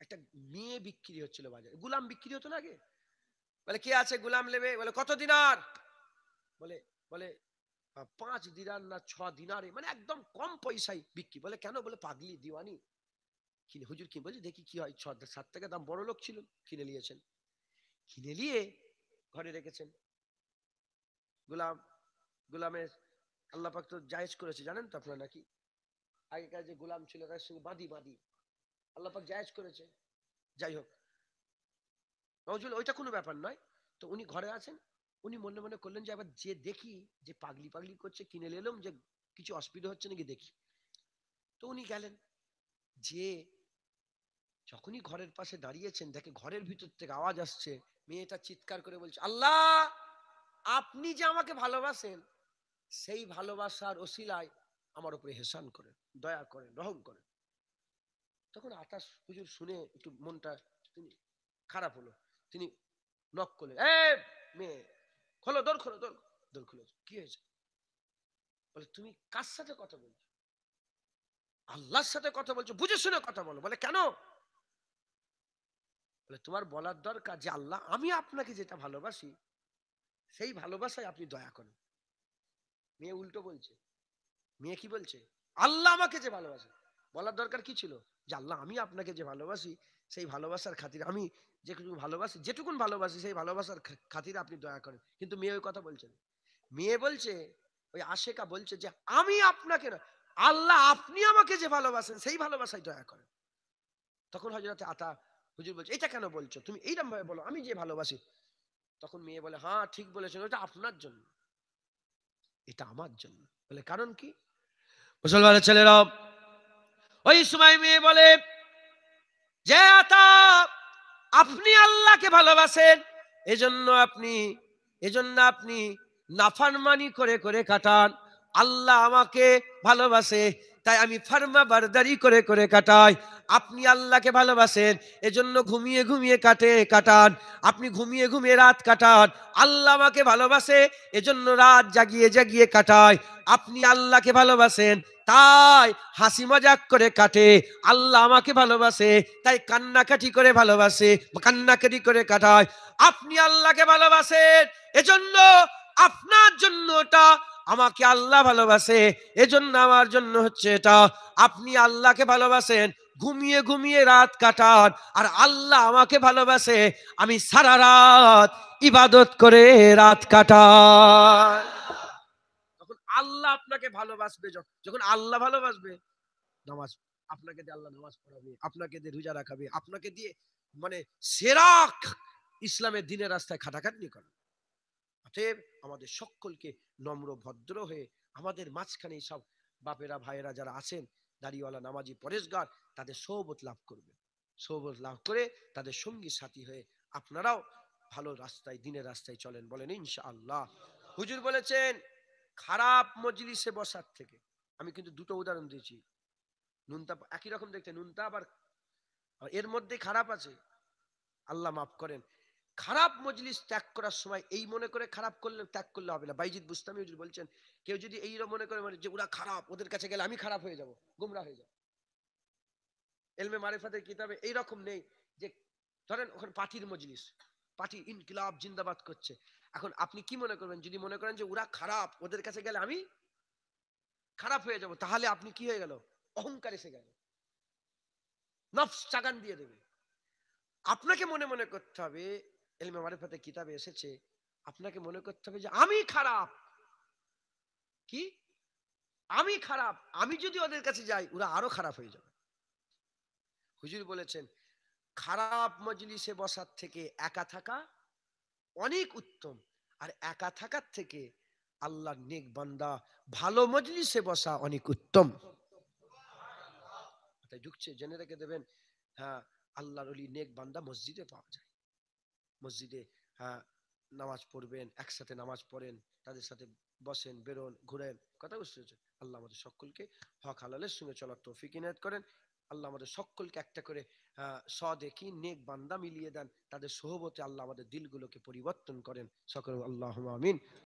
একটা মেয়ে বিক্রি হচ্ছিল বাজারে, গোলাম বিক্রি হতো না আগে। বলে কে আছে গোলাম নেবে? বলে কত দিনার? বলে বলে 5 দিনার না 6 দিনারে, মানে একদম কম পয়সায় বিক্রি। বলে কেন? বলে পাগলি দিওয়ানি কিনে, হুজুর কি বলছে দেখি কি হয়। 7 টাকা দাম, বড় লোক ছিলেন, কিনে নিয়েছেন। কিনে নিয়ে ঘরে রেখেছেন। গোলাম, গোলামের আল্লাহ পাক তো জায়েজ করেছে, জানেন তো আপনারা নাকি? আগেকার যে গোলাম ছিল তার সঙ্গে বাঁধি বাঁধি আল্লাহ পাক জায়েজ করেছে। যাই হোক, নজরুল ওইটা কোনো ব্যাপার নয়। তো উনি ঘরে আছেন, উনি মনে মনে করলেন যে আবার যে দেখি যে পাগলি পাগলি করছে, কিনে নিলাম, যে কিছু অসুবিধা হচ্ছে নাকি দেখি। তো উনি গেলেন, যে যখনই ঘরের পাশে দাঁড়িয়েছেন দেখে ঘরের ভিতর থেকে আওয়াজ আসছে। মেয়েটা চিৎকার করে বলছে আল্লাহ আপনি যে আমাকে ভালোবাসেন, সেই ভালোবাসার ওসিলায় আমার উপরে হেসান করেন, দয়া করেন, রহম করেন। তখন আতাশ হুজুর শুনে একটু মনটা তিনি খারাপ হলো। তিনি নক করলেন, এ মেয়ে খোলো, দোর খোলো, দোর দোর খুলো। কি হয়েছে? বলে তুমি কার সাথে কথা বলছো? আল্লাহর সাথে কথা বলছো, বুঝে শুনে কথা বলো। বলে কেন? বলে তোমার বলার দরকার যে আল্লাহ আমি আপনাকে যেটা ভালোবাসি সেই ভালোবাসায় আপনি দয়া করেন। মেয়ে উল্টো বলছে। মেয়ে কি বলছে? আল্লাহ আমাকে যে ভালোবাসে। বলার দরকার কি ছিল? যে আল্লাহ আমি আপনাকে যে ভালোবাসি সেই ভালোবাসার খাতিরে আমি যেটুকুন ভালোবাসি সেই ভালোবাসার খাতিরে আপনি দয়া করেন। কিন্তু মেয়ে ওই কথা বলছে না। মেয়ে বলছে, ওই আশেকা বলছে যে আমি আপনাকে না, আল্লাহ আপনি আমাকে যে ভালোবাসেন সেই ভালোবাসায় দয়া করেন। তখন হযরত আতা হুজুর বলছে এটা কেন বলছো? তুমি এইরকম ভাবে বলো আমি যে ভালোবাসি। তখন মেয়ে বলে হ্যাঁ ঠিক বলেছেন, ওটা আপনার জন্য, এটা আমার জন্য। বলে কারণ কি? মুসলমানের ছেলেরা, ওই সময় মেয়ে বলে যে আতা আপনি আল্লাহকে ভালোবাসেন, এজন্য আপনি নাফরমানি করে করে কাটান। আল্লাহ আমাকে ভালোবাসে তাই আমি ফারমা বারদারি করে করে কাটাই। আপনি আল্লাহকে ভালোবাসেন এজন্য ঘুমিয়ে ঘুমিয়ে কাটান। আপনি ঘুমিয়ে ঘুমিয়ে রাত কাটান। আল্লাহ আমাকে ভালোবাসে এজন্য রাত জাগিয়ে জাগিয়ে কাটায়। আপনি আল্লাহকে ভালোবাসেন তাই হাসি মজাক করে কাটে। আল্লাহ আমাকে ভালোবাসে তাই কান্নাকাটি করে ভালোবাসে, কান্নাকাটি করে কাটায়। আপনি আল্লাহকে ভালোবাসেন এজন্য আপনার জন্য এটা, আমাকে আল্লাহ ভালোবাসে এজন্য আমার জন্য হচ্ছে এটা। আপনি আল্লাহকে ভালোবাসেন ঘুমিয়ে ঘুমিয়ে রাত কাটান, আর আল্লাহ আমাকে ভালোবাসে আমি সারা রাত ইবাদত করে রাত কাটাই। তখন আল্লাহ আপনাকে ভালোবাসবে, যখন আল্লাহ ভালোবাসবে, নামাজ আপনাকে দিয়ে আল্লাহ নামাজ পড়াবে, আপনাকে দিয়ে রোজা রাখাবে, আপনাকে দিয়ে মানে সেরা ইসলামের দিনের রাস্তায় খাটাখাটনি করে। অতএব আমাদের সকলকে নম্র ভদ্র হয়ে আমাদের মাঝখানে সব বাপেরা ভাইয়েরা যারা আছেন দাড়িওয়ালা নামাজি পরেশগার, তাদের সোহবত লাভ করবে। সোহবত লাভ করে তাদের সঙ্গী সাথী হয়ে আপনারাও ভালো রাস্তায়, দিনের রাস্তায় চলেন, বলেন ইনশাআল্লাহ। হুজুর বলেছেন খারাপ মজলিসে বসার থেকে, আমি কিন্তু দুটো উদাহরণ দিয়েছি, নুনতা একই রকম দেখতে, নুনতা আবার এর মধ্যে খারাপ আছে, আল্লাহ মাফ করেন। খারাপ মজলিস ত্যাগ করার সময় এই মনে করে খারাপ করলে ত্যাগ করলে হবে না। বাইজিদ বুস্তামি হুজুর বলছেন কেউ যদি এই মনে করে যে ওরা খারাপ, ওদের কাছে গেলে আমি খারাপ হয়ে যাব, গুমরা হয়ে যাব। এলমে মারিফাতের কিতাবে এইরকম নেই যে ধরেন ওখানে পার্টির মজলিস, পার্টি ইনকিলাব জিন্দাবাদ করছে, এখন আপনি কি মনে করবেন, যদি মনে করেন যে ওরা খারাপ, ওদের কাছে গেলে আমি খারাপ হয়ে যাব, তাহলে আপনি কি হয়ে গেল, অহংকার এসে গেল, নফস চাগান দিয়ে দেবে। আপনাকে মনে মনে করতে হবে, এলমে মারিফাতের কিতাবে এসেছে, আপনাকে মনে করতে হবে যে আমি খারাপ, কি আমি খারাপ, আমি যদি ওদের কাছে যাই ওরা আরো খারাপ হয়ে যাবে। হুজুর বলেছেন খারাপ মজলিসে বসার থেকে একা থাকা অনেক উত্তম, আর একা থাকার থেকে আল্লাহর নেক বান্দা ভালো মজলিসে বসা অনেক উত্তম। তাই ঢুকছে জেনে রেখে দেবেন, হ্যাঁ, আল্লাহর ওলি নেক বান্দা মসজিদে পাওয়া যায়। মসজিদে, হ্যাঁ, নামাজ পড়বেন, একসাথে নামাজ পড়েন, তাদের সাথে বসেন, বেরোন, ঘুরেন, কথা বুঝতে হচ্ছে। আল্লাহ আমাদের সকলকে হক হালালের সঙ্গে চলার তৌফিক ইনায়াত করেন। আল্লাহ আমাদের সকলকে একটা করে সদেকি নেক বান্দা মিলিয়ে দেন, তাদের সোহবতে আল্লাহ আমাদের দিলগুলোকে পরিবর্তন করেন, সকল আল্লাহুম্মা আমিন।